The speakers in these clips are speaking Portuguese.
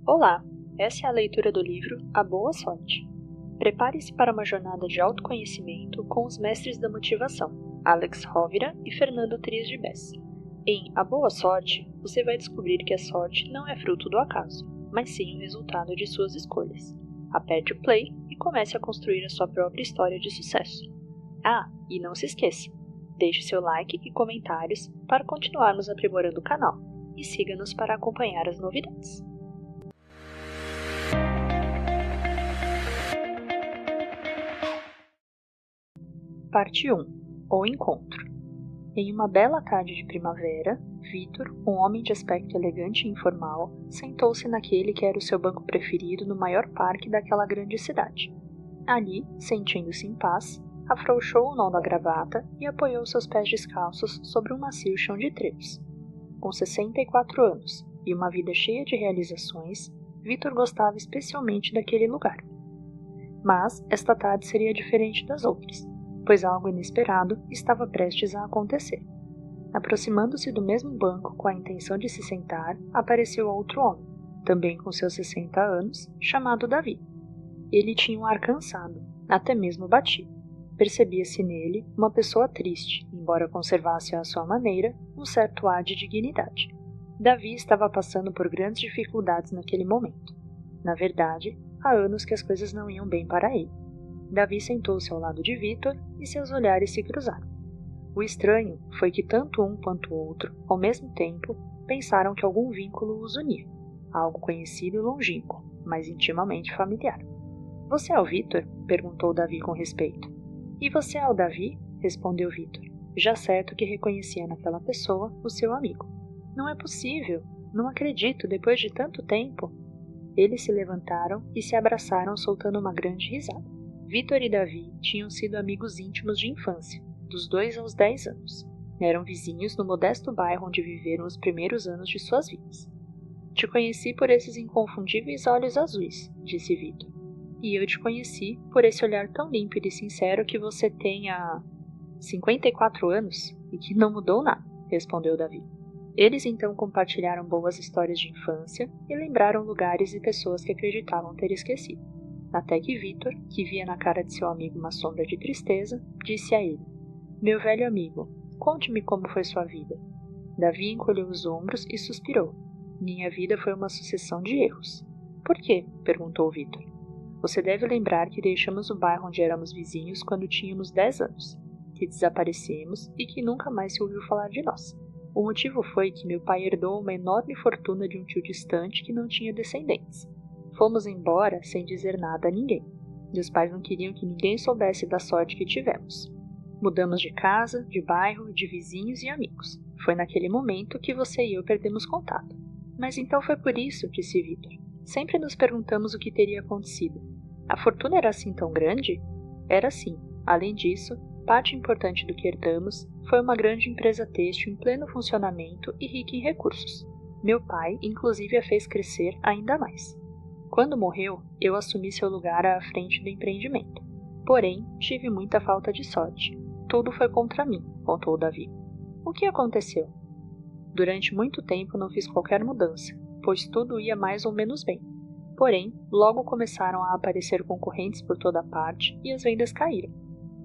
Olá, essa é a leitura do livro A Boa Sorte. Prepare-se para uma jornada de autoconhecimento com os mestres da motivação, Alex Rovira e Fernando Tries de Bess. Em A Boa Sorte, você vai descobrir que a sorte não é fruto do acaso, mas sim o resultado de suas escolhas. Aperte o play e comece a construir a sua própria história de sucesso. Ah, e não se esqueça, deixe seu like e comentários para continuarmos aprimorando o canal e siga-nos para acompanhar as novidades. Parte 1. O Encontro. Em uma bela tarde de primavera, Vitor, um homem de aspecto elegante e informal, sentou-se naquele que era o seu banco preferido no maior parque daquela grande cidade. Ali, sentindo-se em paz, afrouxou o nó da gravata e apoiou seus pés descalços sobre um macio chão de trilhos. Com 64 anos e uma vida cheia de realizações, Vitor gostava especialmente daquele lugar. Mas esta tarde seria diferente das outras, pois algo inesperado estava prestes a acontecer. Aproximando-se do mesmo banco com a intenção de se sentar, apareceu outro homem, também com seus 60 anos, chamado Davi. Ele tinha um ar cansado, até mesmo batido. Percebia-se nele uma pessoa triste, embora conservasse à sua maneira um certo ar de dignidade. Davi estava passando por grandes dificuldades naquele momento. Na verdade, há anos que as coisas não iam bem para ele. Davi sentou-se ao lado de Vitor e seus olhares se cruzaram. O estranho foi que tanto um quanto o outro, ao mesmo tempo, pensaram que algum vínculo os unia, algo conhecido e longínquo, mas intimamente familiar. — Você é o Vitor? Perguntou Davi com respeito. — E você é o Davi? Respondeu Vitor, já certo que reconhecia naquela pessoa o seu amigo. — Não é possível! Não acredito, depois de tanto tempo! Eles se levantaram e se abraçaram soltando uma grande risada. Vitor e Davi tinham sido amigos íntimos de infância, dos 2 aos 10 anos. Eram vizinhos no modesto bairro onde viveram os primeiros anos de suas vidas. — Te conheci por esses inconfundíveis olhos azuis, disse Vitor. — E eu te conheci por esse olhar tão límpido e sincero que você tem há 54 anos e que não mudou nada, respondeu Davi. Eles então compartilharam boas histórias de infância e lembraram lugares e pessoas que acreditavam ter esquecido. Até que Vitor, que via na cara de seu amigo uma sombra de tristeza, disse a ele: — Meu velho amigo, conte-me como foi sua vida. Davi encolheu os ombros e suspirou. — Minha vida foi uma sucessão de erros. — Por quê? Perguntou Vitor. — Você deve lembrar que deixamos o bairro onde éramos vizinhos quando tínhamos 10 anos, que desaparecemos e que nunca mais se ouviu falar de nós. O motivo foi que meu pai herdou uma enorme fortuna de um tio distante que não tinha descendentes. Fomos embora sem dizer nada a ninguém. Meus pais não queriam que ninguém soubesse da sorte que tivemos. Mudamos de casa, de bairro, de vizinhos e amigos. Foi naquele momento que você e eu perdemos contato. Mas então foi por isso, disse Vitor. Sempre nos perguntamos o que teria acontecido. A fortuna era assim tão grande? Era sim. Além disso, parte importante do que herdamos foi uma grande empresa têxtil em pleno funcionamento e rica em recursos. Meu pai, inclusive, a fez crescer ainda mais. Quando morreu, eu assumi seu lugar à frente do empreendimento. Porém, tive muita falta de sorte. Tudo foi contra mim, contou Davi. O que aconteceu? Durante muito tempo não fiz qualquer mudança, pois tudo ia mais ou menos bem. Porém, logo começaram a aparecer concorrentes por toda parte e as vendas caíram.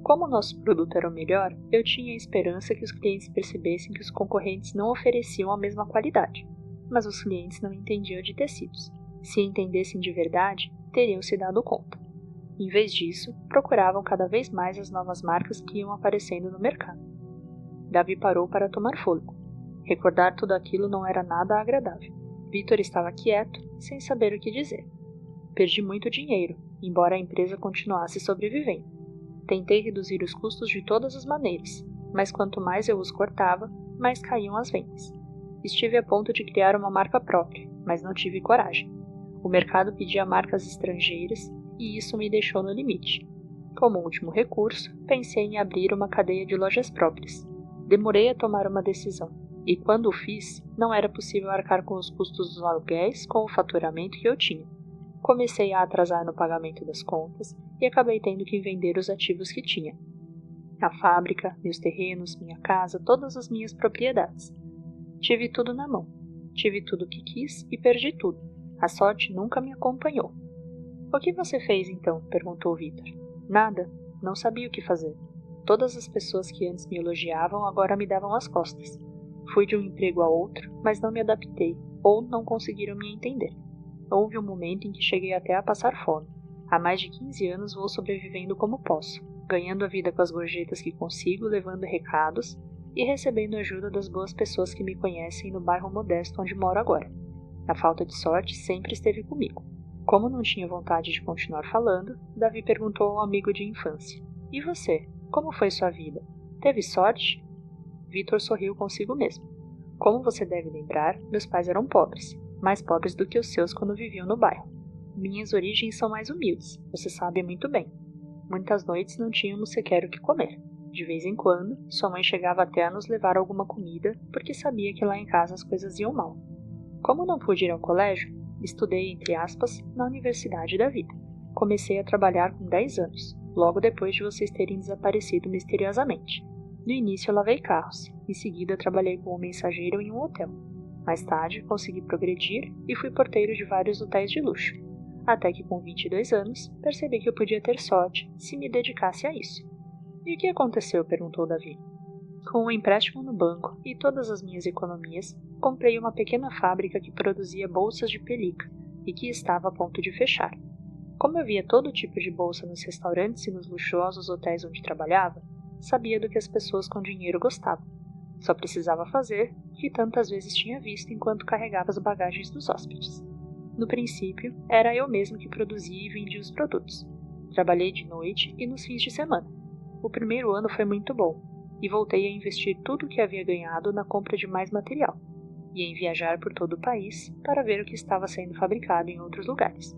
Como o nosso produto era o melhor, eu tinha a esperança que os clientes percebessem que os concorrentes não ofereciam a mesma qualidade. Mas os clientes não entendiam de tecidos. Se entendessem de verdade, teriam se dado conta. Em vez disso, procuravam cada vez mais as novas marcas que iam aparecendo no mercado. Davi parou para tomar fôlego. Recordar tudo aquilo não era nada agradável. Vitor estava quieto, sem saber o que dizer. Perdi muito dinheiro, embora a empresa continuasse sobrevivendo. Tentei reduzir os custos de todas as maneiras, mas quanto mais eu os cortava, mais caíam as vendas. Estive a ponto de criar uma marca própria, mas não tive coragem. O mercado pedia marcas estrangeiras e isso me deixou no limite. Como último recurso, pensei em abrir uma cadeia de lojas próprias. Demorei a tomar uma decisão, e quando o fiz, não era possível arcar com os custos dos aluguéis com o faturamento que eu tinha. Comecei a atrasar no pagamento das contas e acabei tendo que vender os ativos que tinha. A fábrica, meus terrenos, minha casa, todas as minhas propriedades. Tive tudo na mão. Tive tudo o que quis e perdi tudo. A sorte nunca me acompanhou. O que você fez então? Perguntou Vitor. Nada, não sabia o que fazer. Todas as pessoas que antes me elogiavam agora me davam as costas. Fui de um emprego a outro, mas não me adaptei, ou não conseguiram me entender. Houve um momento em que cheguei até a passar fome. Há mais de 15 anos vou sobrevivendo como posso, ganhando a vida com as gorjetas que consigo, levando recados e recebendo ajuda das boas pessoas que me conhecem no bairro modesto onde moro agora. A falta de sorte sempre esteve comigo. Como não tinha vontade de continuar falando, Davi perguntou ao amigo de infância: E você? Como foi sua vida? Teve sorte? Vitor sorriu consigo mesmo. Como você deve lembrar, meus pais eram pobres, mais pobres do que os seus quando viviam no bairro. Minhas origens são mais humildes, você sabe muito bem. Muitas noites não tínhamos sequer o que comer. De vez em quando, sua mãe chegava até a nos levar alguma comida, porque sabia que lá em casa as coisas iam mal. Como não pude ir ao colégio, estudei, entre aspas, na Universidade da Vida. Comecei a trabalhar com 10 anos, logo depois de vocês terem desaparecido misteriosamente. No início eu lavei carros, em seguida trabalhei como mensageiro em um hotel. Mais tarde consegui progredir e fui porteiro de vários hotéis de luxo. Até que com 22 anos, percebi que eu podia ter sorte se me dedicasse a isso. E o que aconteceu? Perguntou Davi. Com um empréstimo no banco e todas as minhas economias, comprei uma pequena fábrica que produzia bolsas de pelica e que estava a ponto de fechar. Como eu via todo tipo de bolsa nos restaurantes e nos luxuosos hotéis onde trabalhava, sabia do que as pessoas com dinheiro gostavam. Só precisava fazer o que tantas vezes tinha visto enquanto carregava as bagagens dos hóspedes. No princípio, era eu mesmo que produzia e vendia os produtos. Trabalhei de noite e nos fins de semana. O primeiro ano foi muito bom, e voltei a investir tudo o que havia ganhado na compra de mais material, e em viajar por todo o país para ver o que estava sendo fabricado em outros lugares.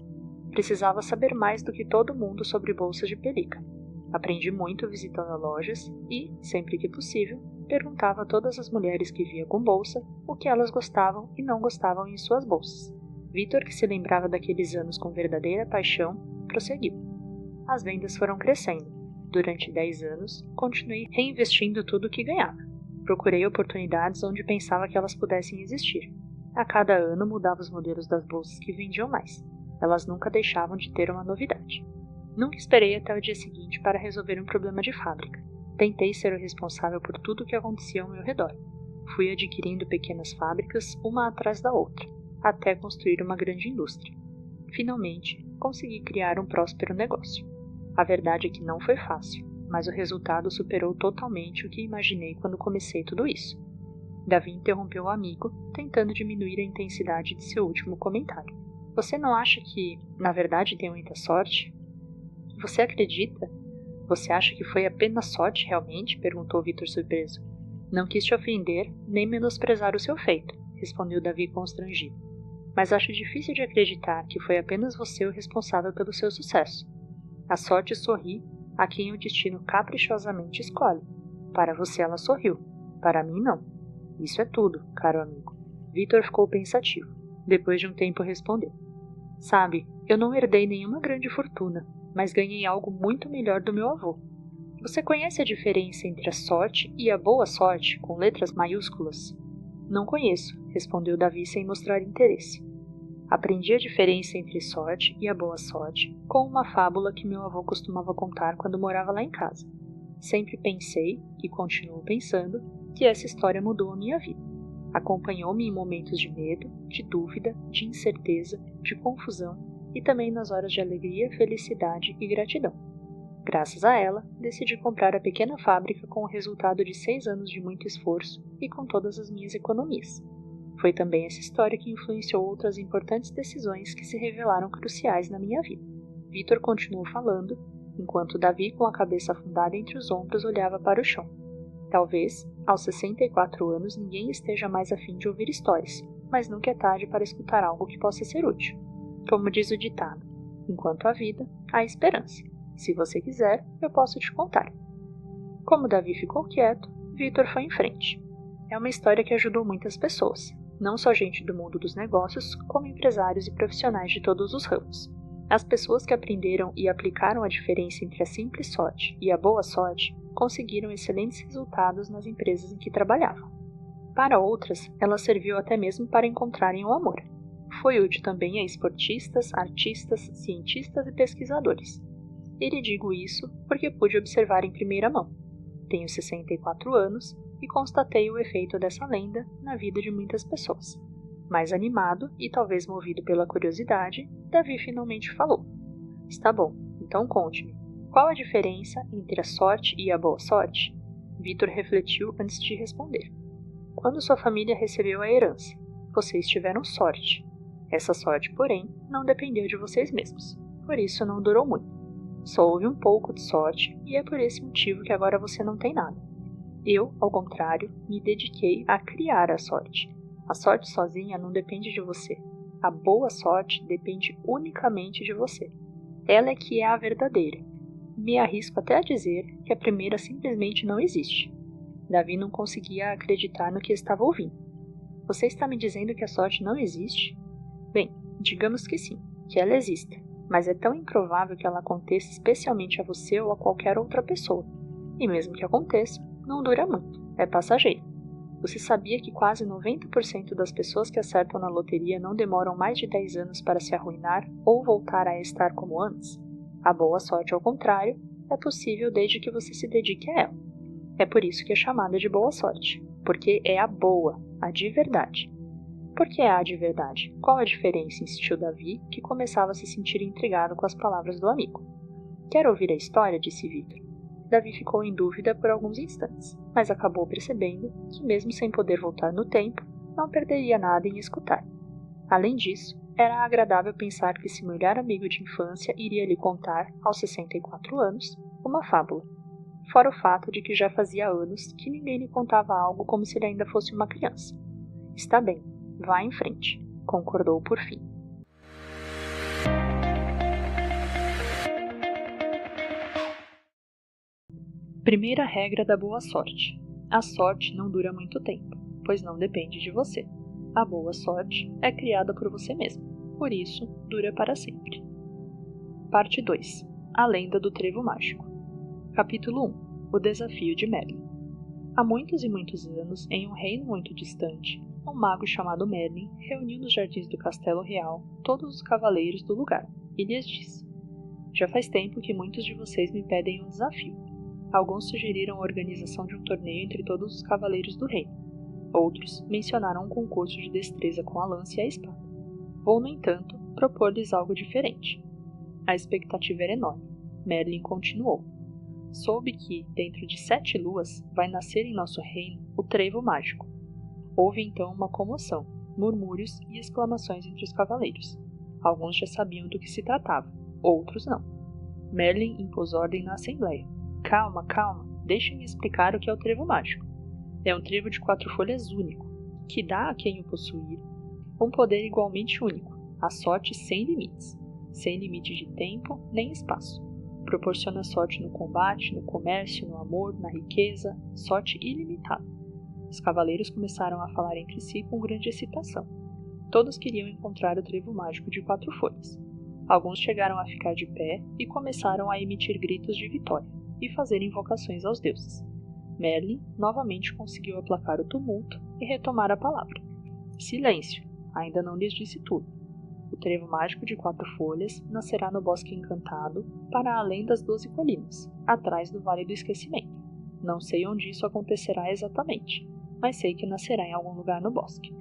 Precisava saber mais do que todo mundo sobre bolsas de pelica. Aprendi muito visitando lojas e, sempre que possível, perguntava a todas as mulheres que via com bolsa o que elas gostavam e não gostavam em suas bolsas. Vitor, que se lembrava daqueles anos com verdadeira paixão, prosseguiu. As vendas foram crescendo. Durante 10 anos, continuei reinvestindo tudo o que ganhava. Procurei oportunidades onde pensava que elas pudessem existir. A cada ano mudava os modelos das bolsas que vendiam mais. Elas nunca deixavam de ter uma novidade. Nunca esperei até o dia seguinte para resolver um problema de fábrica. Tentei ser o responsável por tudo o que acontecia ao meu redor. Fui adquirindo pequenas fábricas, uma atrás da outra, até construir uma grande indústria. Finalmente, consegui criar um próspero negócio. A verdade é que não foi fácil, mas o resultado superou totalmente o que imaginei quando comecei tudo isso. Davi interrompeu o amigo, tentando diminuir a intensidade de seu último comentário. Você não acha que, na verdade, tem muita sorte? Você acredita? Você acha que foi apenas sorte realmente? Perguntou Vitor surpreso. Não quis te ofender, nem menosprezar o seu feito, respondeu Davi constrangido. Mas acho difícil de acreditar que foi apenas você o responsável pelo seu sucesso. A sorte sorri a quem o destino caprichosamente escolhe. Para você ela sorriu, para mim não. Isso é tudo, caro amigo. Vitor ficou pensativo. Depois de um tempo respondeu. Sabe, eu não herdei nenhuma grande fortuna, mas ganhei algo muito melhor do meu avô. Você conhece a diferença entre a sorte e a boa sorte, com letras maiúsculas? Não conheço, respondeu Davi sem mostrar interesse. Aprendi a diferença entre sorte e a boa sorte com uma fábula que meu avô costumava contar quando morava lá em casa. Sempre pensei, e continuo pensando, que essa história mudou a minha vida. Acompanhou-me em momentos de medo, de dúvida, de incerteza, de confusão e também nas horas de alegria, felicidade e gratidão. Graças a ela, decidi comprar a pequena fábrica com o resultado de 6 anos de muito esforço e com todas as minhas economias. Foi também essa história que influenciou outras importantes decisões que se revelaram cruciais na minha vida. Vitor continuou falando, enquanto Davi, com a cabeça afundada entre os ombros, olhava para o chão. Talvez, aos 64 anos, ninguém esteja mais a fim de ouvir histórias, mas nunca é tarde para escutar algo que possa ser útil. Como diz o ditado, enquanto há vida, há esperança. Se você quiser, eu posso te contar. Como Davi ficou quieto, Vitor foi em frente. É uma história que ajudou muitas pessoas, não só gente do mundo dos negócios, como empresários e profissionais de todos os ramos. As pessoas que aprenderam e aplicaram a diferença entre a simples sorte e a boa sorte conseguiram excelentes resultados nas empresas em que trabalhavam. Para outras, ela serviu até mesmo para encontrarem o amor. foi útil também a esportistas, artistas, cientistas e pesquisadores. E lhe digo isso porque pude observar em primeira mão. Tenho 64 anos e constatei o efeito dessa lenda na vida de muitas pessoas. Mais animado e talvez movido pela curiosidade, Davi finalmente falou. Está bom, então conte-me. Qual a diferença entre a sorte e a boa sorte? Vitor refletiu antes de responder. Quando sua família recebeu a herança, vocês tiveram sorte. Essa sorte, porém, não dependeu de vocês mesmos. Por isso não durou muito. Só houve um pouco de sorte e é por esse motivo que agora você não tem nada. Eu, ao contrário, me dediquei a criar a sorte. A sorte sozinha não depende de você. A boa sorte depende unicamente de você. Ela é que é a verdadeira. Me arrisco até a dizer que a primeira simplesmente não existe. Davi não conseguia acreditar no que estava ouvindo. Você está me dizendo que a sorte não existe? Bem, digamos que sim, que ela exista, mas é tão improvável que ela aconteça especialmente a você ou a qualquer outra pessoa. E mesmo que aconteça, não dura muito, é passageiro. Você sabia que quase 90% das pessoas que acertam na loteria não demoram mais de 10 anos para se arruinar ou voltar a estar como antes? A boa sorte, ao contrário, é possível desde que você se dedique a ela. É por isso que é chamada de boa sorte, porque é a boa, a de verdade. Por que é a de verdade? Qual a diferença? Insistiu Davi, que começava a se sentir intrigado com as palavras do amigo. Quer ouvir a história? Disse Vitor. Davi ficou em dúvida por alguns instantes, mas acabou percebendo que, mesmo sem poder voltar no tempo, não perderia nada em escutar. Além disso, era agradável pensar que seu melhor amigo de infância iria lhe contar, aos 64 anos, uma fábula. Fora o fato de que já fazia anos que ninguém lhe contava algo como se ele ainda fosse uma criança. Está bem, vá em frente, concordou por fim. Primeira regra da boa sorte. A sorte não dura muito tempo, pois não depende de você. A boa sorte é criada por você mesmo, por isso dura para sempre. Parte 2. A lenda do trevo mágico. Capítulo 1. O desafio de Merlin. Há muitos e muitos anos, em um reino muito distante, um mago chamado Merlin reuniu nos jardins do Castelo Real todos os cavaleiros do lugar e lhes disse: Já faz tempo que muitos de vocês me pedem um desafio. Alguns sugeriram a organização de um torneio entre todos os cavaleiros do reino. Outros mencionaram um concurso de destreza com a lança e a espada. Vou, no entanto, propor-lhes algo diferente. A expectativa era enorme. Merlin continuou. Soube que, dentro de 7 luas, vai nascer em nosso reino o trevo mágico. Houve então uma comoção, murmúrios e exclamações entre os cavaleiros. Alguns já sabiam do que se tratava, outros não. Merlin impôs ordem na assembleia. Calma, calma, deixem-me explicar o que é o trevo mágico. É um trevo de 4 folhas único, que dá a quem o possuir um poder igualmente único, a sorte sem limites, sem limite de tempo nem espaço. Proporciona sorte no combate, no comércio, no amor, na riqueza, sorte ilimitada. Os cavaleiros começaram a falar entre si com grande excitação. Todos queriam encontrar o trevo mágico de 4 folhas. Alguns chegaram a ficar de pé e começaram a emitir gritos de vitória e fazer invocações aos deuses. Merlin novamente conseguiu aplacar o tumulto e retomar a palavra. Silêncio! Ainda não lhes disse tudo. O trevo mágico de 4 folhas nascerá no bosque encantado, para além das 12 colinas, atrás do Vale do Esquecimento. Não sei onde isso acontecerá exatamente, mas sei que nascerá em algum lugar no bosque.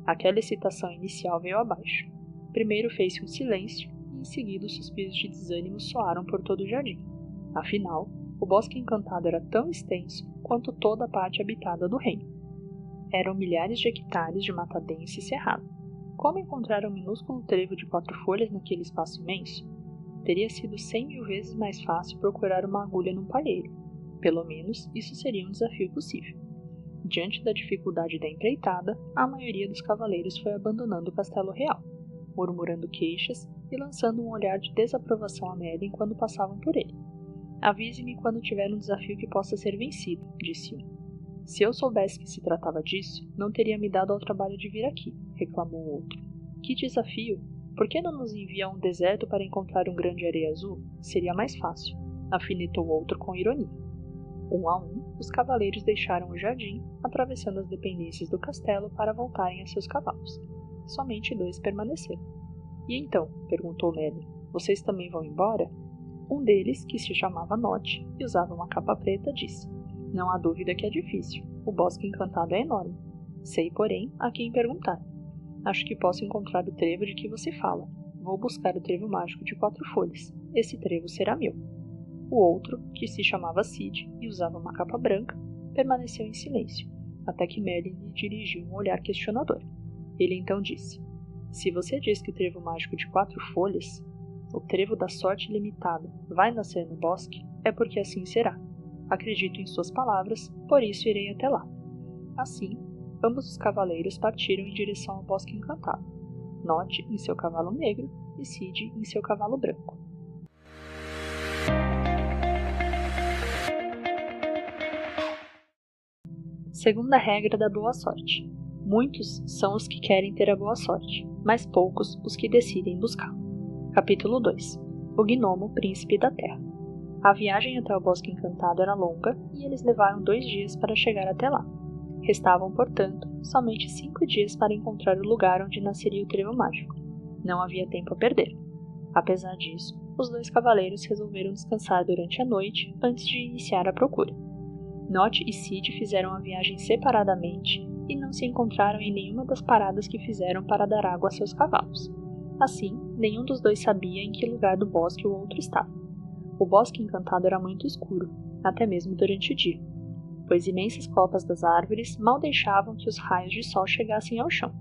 Aquela excitação inicial veio abaixo. Primeiro fez-se um silêncio e em seguida os suspiros de desânimo soaram por todo o jardim. Afinal, o bosque encantado era tão extenso quanto toda a parte habitada do reino. Eram milhares de hectares de mata densa e cerrada. Como encontrar um minúsculo trevo de 4 folhas naquele espaço imenso? Teria sido 100.000 vezes mais fácil procurar uma agulha num palheiro. Pelo menos, isso seria um desafio possível. Diante da dificuldade da empreitada, a maioria dos cavaleiros foi abandonando o castelo real, murmurando queixas e lançando um olhar de desaprovação a Merlin quando passavam por ele. Avise-me quando tiver um desafio que possa ser vencido, disse um. Se eu soubesse que se tratava disso, não teria me dado ao trabalho de vir aqui, reclamou o outro. Que desafio! Por que não nos envia a um deserto para encontrar um grande areia azul? Seria mais fácil, afinetou o outro com ironia. Um a um, os cavaleiros deixaram o jardim, atravessando as dependências do castelo para voltarem a seus cavalos. somente 2 permaneceram. E então? Perguntou Merlin. Vocês também vão embora? Um deles, que se chamava Nott e usava uma capa preta, disse: Não há dúvida que é difícil. O bosque encantado é enorme. Sei, porém, a quem perguntar. Acho que posso encontrar o trevo de que você fala. Vou buscar o trevo mágico de 4 folhas. Esse trevo será meu. O outro, que se chamava Cid e usava uma capa branca, permaneceu em silêncio, até que Merlin lhe dirigiu um olhar questionador. Ele então disse: Se você diz que o trevo mágico de 4 folhas, o trevo da sorte limitada, vai nascer no bosque, é porque assim será. Acredito em suas palavras, por isso irei até lá. Assim, ambos os cavaleiros partiram em direção ao bosque encantado, Nott em seu cavalo negro e Cid em seu cavalo branco. Segunda regra da boa sorte. Muitos são os que querem ter a boa sorte, mas poucos os que decidem buscá-la. Capítulo 2. O Gnomo, Príncipe da Terra. A viagem até o Bosque Encantado era longa e eles levaram 2 dias para chegar até lá. Restavam, portanto, somente 5 dias para encontrar o lugar onde nasceria o trevo mágico. Não havia tempo a perder. Apesar disso, os 2 cavaleiros resolveram descansar durante a noite antes de iniciar a procura. Nott e Cid fizeram a viagem separadamente e não se encontraram em nenhuma das paradas que fizeram para dar água a seus cavalos. Assim, nenhum dos 2 sabia em que lugar do bosque o outro estava. O bosque encantado era muito escuro, até mesmo durante o dia, pois imensas copas das árvores mal deixavam que os raios de sol chegassem ao chão.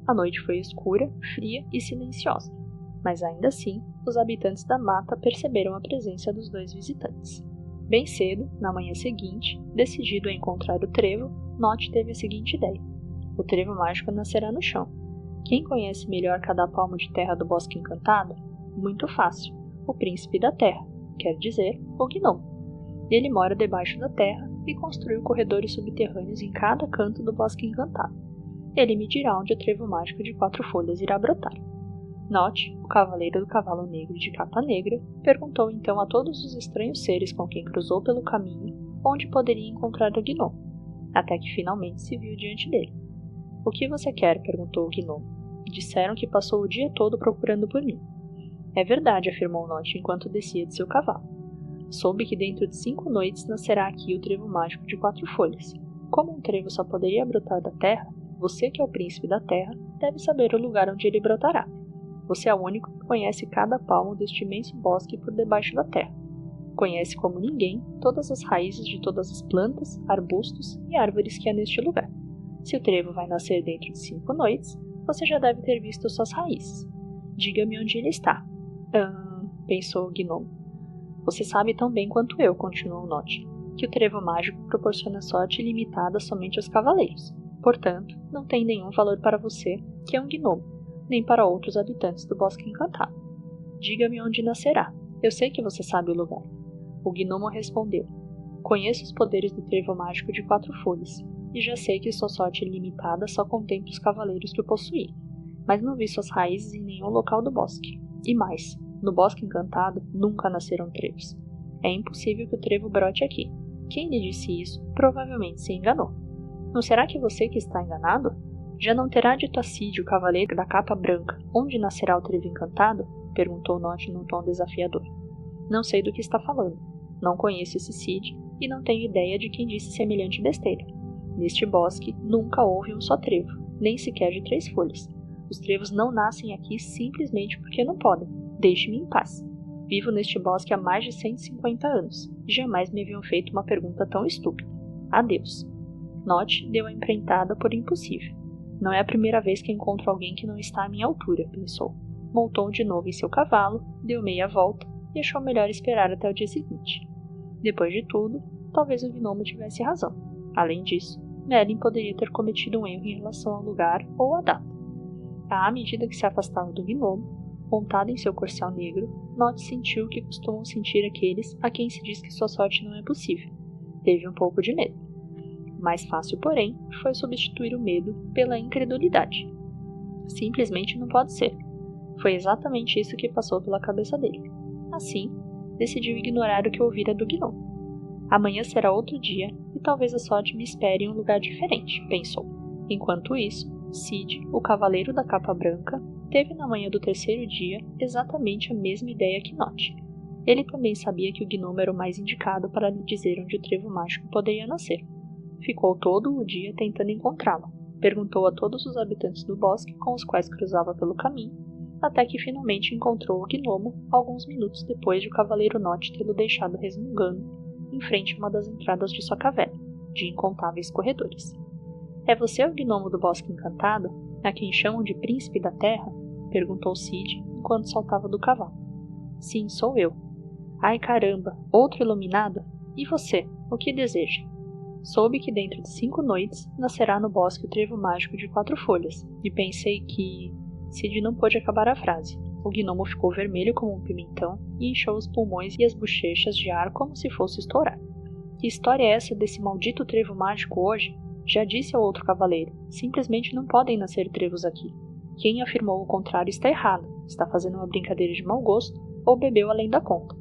A noite foi escura, fria e silenciosa, mas ainda assim, os habitantes da mata perceberam a presença dos 2 visitantes. Bem cedo, na manhã seguinte, decidido a encontrar o trevo, Nott teve a seguinte ideia: o trevo mágico nascerá no chão. Quem conhece melhor cada palmo de terra do bosque encantado? Muito fácil, o príncipe da terra, quer dizer, o gnomo. Ele mora debaixo da terra e construiu corredores subterrâneos em cada canto do bosque encantado. Ele me dirá onde o trevo mágico de 4 folhas irá brotar. Nott, o cavaleiro do cavalo negro de capa negra, perguntou então a todos os estranhos seres com quem cruzou pelo caminho onde poderia encontrar o gnomo, até que finalmente se viu diante dele. O que você quer? Perguntou o gnomo. Disseram que passou o dia todo procurando por mim. É verdade, afirmou Nott enquanto descia de seu cavalo. Soube que dentro de 5 noites nascerá aqui o trevo mágico de 4 folhas. Como um trevo só poderia brotar da terra, você que é o príncipe da terra deve saber o lugar onde ele brotará. Você é o único que conhece cada palmo deste imenso bosque por debaixo da terra. Conhece como ninguém todas as raízes de todas as plantas, arbustos e árvores que há neste lugar. Se o trevo vai nascer dentro de 5 noites, você já deve ter visto suas raízes. Diga-me onde ele está. Pensou o gnomo. Você sabe tão bem quanto eu, continuou Nott, que o trevo mágico proporciona sorte ilimitada somente aos cavaleiros. Portanto, não tem nenhum valor para você, que é um gnomo, nem para outros habitantes do Bosque Encantado. Diga-me onde nascerá. Eu sei que você sabe o lugar. O gnomo respondeu: Conheço os poderes do trevo mágico de 4 folhas, e já sei que sua sorte ilimitada só contempla os cavaleiros que o possuem, mas não vi suas raízes em nenhum local do bosque. E mais, no Bosque Encantado nunca nasceram trevos. É impossível que o trevo brote aqui. Quem lhe disse isso provavelmente se enganou. Não será que você que está enganado? Já não terá dito a Cid, o cavaleiro da capa branca, onde nascerá o trevo encantado? Perguntou Nott num tom desafiador. Não sei do que está falando. Não conheço esse Cid e não tenho ideia de quem disse semelhante besteira. Neste bosque nunca houve um só trevo, nem sequer de 3 folhas. Os trevos não nascem aqui simplesmente porque não podem. Deixe-me em paz. Vivo neste bosque há mais de 150 anos e jamais me haviam feito uma pergunta tão estúpida. Adeus. Nott deu a empreitada por impossível. Não é a primeira vez que encontro alguém que não está à minha altura, pensou. Montou de novo em seu cavalo, deu meia volta e achou melhor esperar até o dia seguinte. Depois de tudo, talvez o gnomo tivesse razão. Além disso, Merlin poderia ter cometido um erro em relação ao lugar ou à data. À medida que se afastava do gnomo, montado em seu corcel negro, Nott sentiu o que costumam sentir aqueles a quem se diz que sua sorte não é possível. Teve um pouco de medo. Mais fácil, porém, foi substituir o medo pela incredulidade. Simplesmente não pode ser. Foi exatamente isso que passou pela cabeça dele. Assim, decidiu ignorar o que ouvira do gnomo. Amanhã será outro dia e talvez a sorte me espere em um lugar diferente, pensou. Enquanto isso, Cid, o cavaleiro da capa branca, teve na manhã do terceiro dia exatamente a mesma ideia que Note. Ele também sabia que o gnomo era o mais indicado para lhe dizer onde o trevo mágico poderia nascer. Ficou todo o dia tentando encontrá-lo. Perguntou a todos os habitantes do bosque com os quais cruzava pelo caminho, até que finalmente encontrou o gnomo alguns minutos depois de o cavaleiro Note tê-lo deixado resmungando em frente a uma das entradas de sua caverna, de incontáveis corredores. É você o gnomo do Bosque Encantado, a quem chamam de Príncipe da Terra? Perguntou Cid enquanto saltava do cavalo. Sim, sou eu. Ai caramba, outro iluminado? E você, o que deseja? Soube que dentro de 5 noites nascerá no bosque o trevo mágico de 4 folhas, e pensei que... Cid não pôde acabar a frase. O gnomo ficou vermelho como um pimentão e inchou os pulmões e as bochechas de ar como se fosse estourar. Que história é essa desse maldito trevo mágico hoje? Já disse ao outro cavaleiro, simplesmente não podem nascer trevos aqui. Quem afirmou o contrário está errado, está fazendo uma brincadeira de mau gosto ou bebeu além da conta.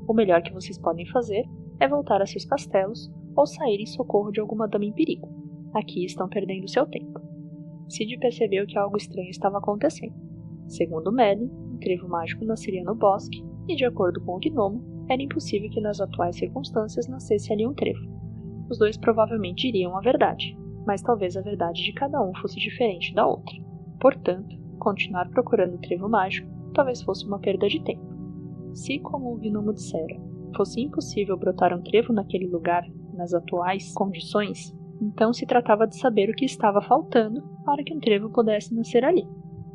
O melhor que vocês podem fazer é voltar a seus castelos ou sair em socorro de alguma dama em perigo. Aqui estão perdendo seu tempo. Cid percebeu que algo estranho estava acontecendo. Segundo Merlin, um trevo mágico nasceria no bosque, e de acordo com o gnomo, era impossível que nas atuais circunstâncias nascesse ali um trevo. Os dois provavelmente diriam a verdade, mas talvez a verdade de cada um fosse diferente da outra. Portanto, continuar procurando o trevo mágico talvez fosse uma perda de tempo. Se, como o gnomo dissera, fosse impossível brotar um trevo naquele lugar, nas atuais condições, então se tratava de saber o que estava faltando para que um trevo pudesse nascer ali.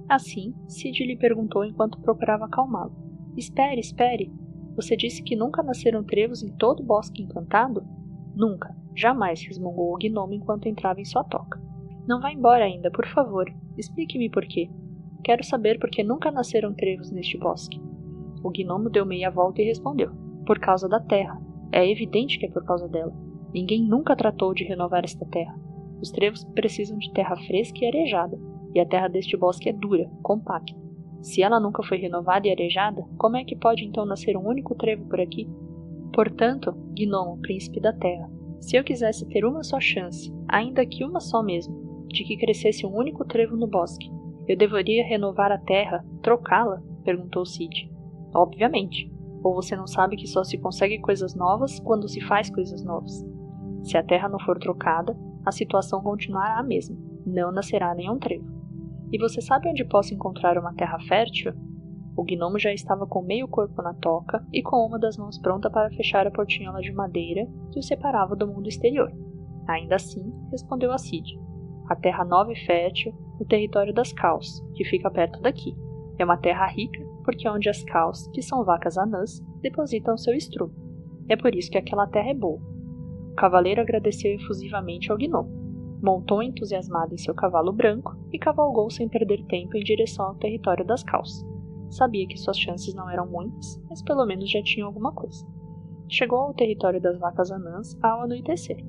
Assim, Cid lhe perguntou enquanto procurava acalmá-lo. Espere, espere! Você disse que nunca nasceram trevos em todo o Bosque Encantado? Nunca, jamais, resmungou o gnomo enquanto entrava em sua toca. Não vá embora ainda, por favor. Explique-me por quê. Quero saber por que nunca nasceram trevos neste bosque. O gnomo deu meia volta e respondeu. Por causa da terra. É evidente que é por causa dela. Ninguém nunca tratou de renovar esta terra. Os trevos precisam de terra fresca e arejada, e a terra deste bosque é dura, compacta. Se ela nunca foi renovada e arejada, como é que pode então nascer um único trevo por aqui? Portanto, gnomo, príncipe da terra, se eu quisesse ter uma só chance, ainda que uma só mesmo, de que crescesse um único trevo no bosque, eu deveria renovar a terra, trocá-la? Perguntou Cid. Obviamente. Ou você não sabe que só se consegue coisas novas quando se faz coisas novas? Se a terra não for trocada, a situação continuará a mesma. Não nascerá nenhum trevo. E você sabe onde posso encontrar uma terra fértil? O gnomo já estava com meio corpo na toca e com uma das mãos pronta para fechar a portinhola de madeira que o separava do mundo exterior. Ainda assim, respondeu a Cid. A terra nova e fértil, no território das Caus, que fica perto daqui. É uma terra rica, porque é onde as Caus, que são vacas anãs, depositam seu estrume. É por isso que aquela terra é boa. O cavaleiro agradeceu efusivamente ao gnomo. Montou entusiasmado em seu cavalo branco e cavalgou sem perder tempo em direção ao território das Caus. Sabia que suas chances não eram muitas, mas pelo menos já tinha alguma coisa. Chegou ao território das vacas anãs ao anoitecer.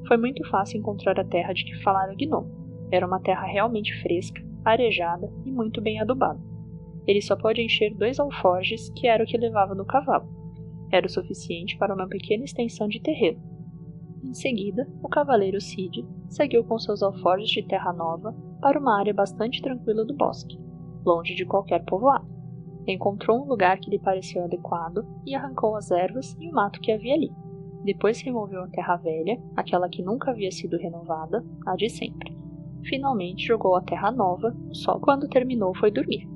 Foi muito fácil encontrar a terra de que falara o gnomo. Era uma terra realmente fresca, arejada e muito bem adubada. Ele só pôde encher 2 alforjes, que era o que levava no cavalo. Era o suficiente para uma pequena extensão de terreno. Em seguida, o cavaleiro Cid seguiu com seus alforjes de terra nova para uma área bastante tranquila do bosque, longe de qualquer povoado. Encontrou um lugar que lhe pareceu adequado e arrancou as ervas e o mato que havia ali. Depois removeu a terra velha, aquela que nunca havia sido renovada, a de sempre. Finalmente jogou a terra nova no sol. Quando terminou, foi dormir.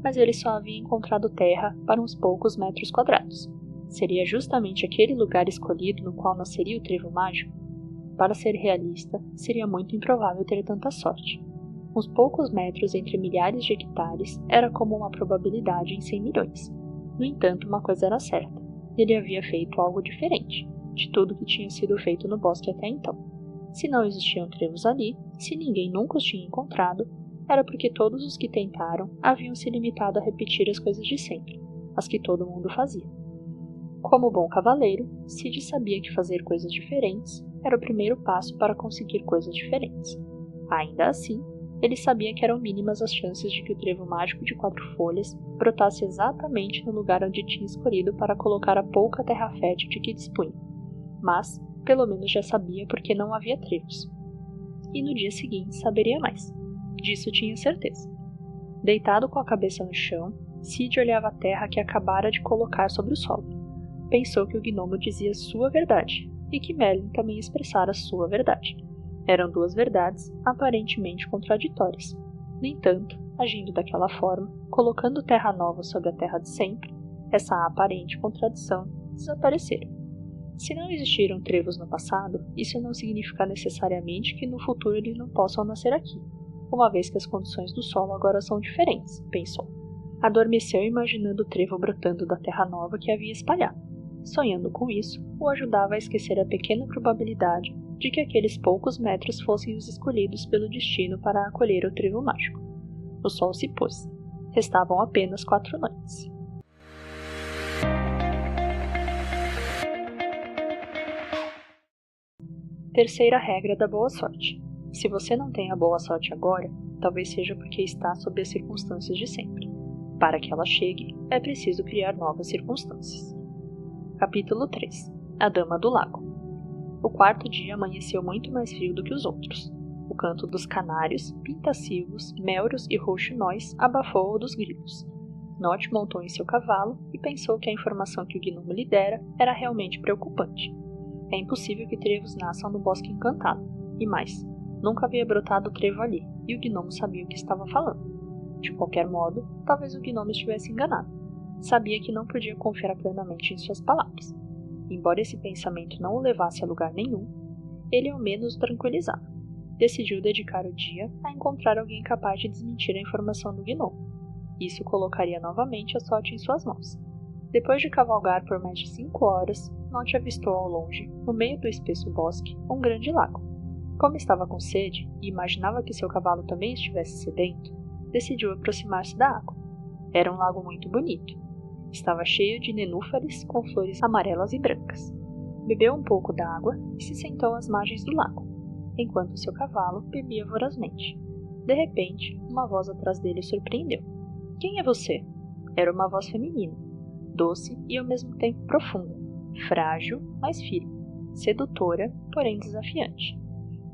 Mas ele só havia encontrado terra para uns poucos metros quadrados. Seria justamente aquele lugar escolhido no qual nasceria o trevo mágico? Para ser realista, seria muito improvável ter tanta sorte. Uns poucos metros entre milhares de hectares era como uma probabilidade em 100 milhões. No entanto, uma coisa era certa. Ele havia feito algo diferente de tudo que tinha sido feito no bosque até então. Se não existiam trevos ali, se ninguém nunca os tinha encontrado, era porque todos os que tentaram haviam se limitado a repetir as coisas de sempre, as que todo mundo fazia. Como bom cavaleiro, Cid sabia que fazer coisas diferentes era o primeiro passo para conseguir coisas diferentes. Ainda assim, ele sabia que eram mínimas as chances de que o trevo mágico de 4 folhas brotasse exatamente no lugar onde tinha escolhido para colocar a pouca terra fértil de que dispunha. Mas, pelo menos já sabia porque não havia trevos. E no dia seguinte saberia mais. Disso tinha certeza. Deitado com a cabeça no chão, Sid olhava a terra que acabara de colocar sobre o solo. Pensou que o gnomo dizia sua verdade, e que Merlin também expressara sua verdade. Eram duas verdades aparentemente contraditórias. No entanto, agindo daquela forma, colocando terra nova sobre a terra de sempre, essa aparente contradição desaparecera. Se não existiram trevos no passado, isso não significa necessariamente que no futuro eles não possam nascer aqui, uma vez que as condições do solo agora são diferentes, pensou. Adormeceu imaginando o trevo brotando da terra nova que havia espalhado. Sonhando com isso, o ajudava a esquecer a pequena probabilidade de que aqueles poucos metros fossem os escolhidos pelo destino para acolher o trevo mágico. O sol se pôs. Restavam apenas 4 noites. Terceira regra da boa sorte. Se você não tem a boa sorte agora, talvez seja porque está sob as circunstâncias de sempre. Para que ela chegue, é preciso criar novas circunstâncias. Capítulo 3. A Dama do Lago. O quarto dia amanheceu muito mais frio do que os outros. O canto dos canários, pintacilgos, melros e rouxinóis abafou o dos grilos. Nott montou em seu cavalo e pensou que a informação que o gnomo lhe dera era realmente preocupante. É impossível que trevos nasçam no Bosque Encantado. E mais, nunca havia brotado trevo ali, e o gnomo sabia o que estava falando. De qualquer modo, talvez o gnomo estivesse enganado. Sabia que não podia confiar plenamente em suas palavras. Embora esse pensamento não o levasse a lugar nenhum, ele ao menos o tranquilizava. Decidiu dedicar o dia a encontrar alguém capaz de desmentir a informação do gnomo. Isso colocaria novamente a sorte em suas mãos. Depois de cavalgar por mais de 5 horas, Nott avistou ao longe, no meio do espesso bosque, um grande lago. Como estava com sede e imaginava que seu cavalo também estivesse sedento, decidiu aproximar-se da água. Era um lago muito bonito. Estava cheio de nenúfares com flores amarelas e brancas. Bebeu um pouco da água e se sentou às margens do lago, enquanto seu cavalo bebia vorazmente. De repente, uma voz atrás dele o surpreendeu. — Quem é você? Era uma voz feminina, doce e ao mesmo tempo profunda, frágil, mas firme, sedutora, porém desafiante.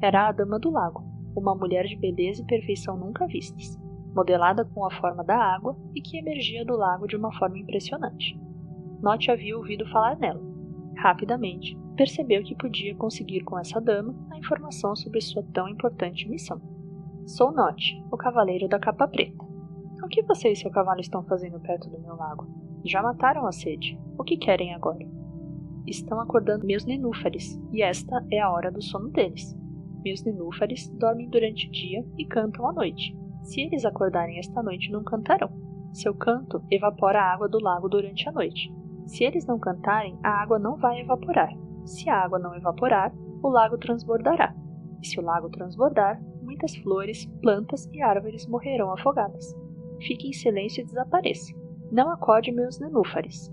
Era a Dama do Lago, uma mulher de beleza e perfeição nunca vistas, modelada com a forma da água e que emergia do lago de uma forma impressionante. Nott havia ouvido falar nela. Rapidamente, percebeu que podia conseguir com essa dama a informação sobre sua tão importante missão. — Sou Nott, o cavaleiro da capa preta. O que você e seu cavalo estão fazendo perto do meu lago? Já mataram a sede. O que querem agora? Estão acordando meus nenúfares, e esta é a hora do sono deles. Meus nenúfares dormem durante o dia e cantam à noite. Se eles acordarem esta noite, não cantarão. Seu canto evapora a água do lago durante a noite. Se eles não cantarem, a água não vai evaporar. Se a água não evaporar, o lago transbordará. E se o lago transbordar, muitas flores, plantas e árvores morrerão afogadas. Fique em silêncio e desapareça. Não acorde meus nenúfares.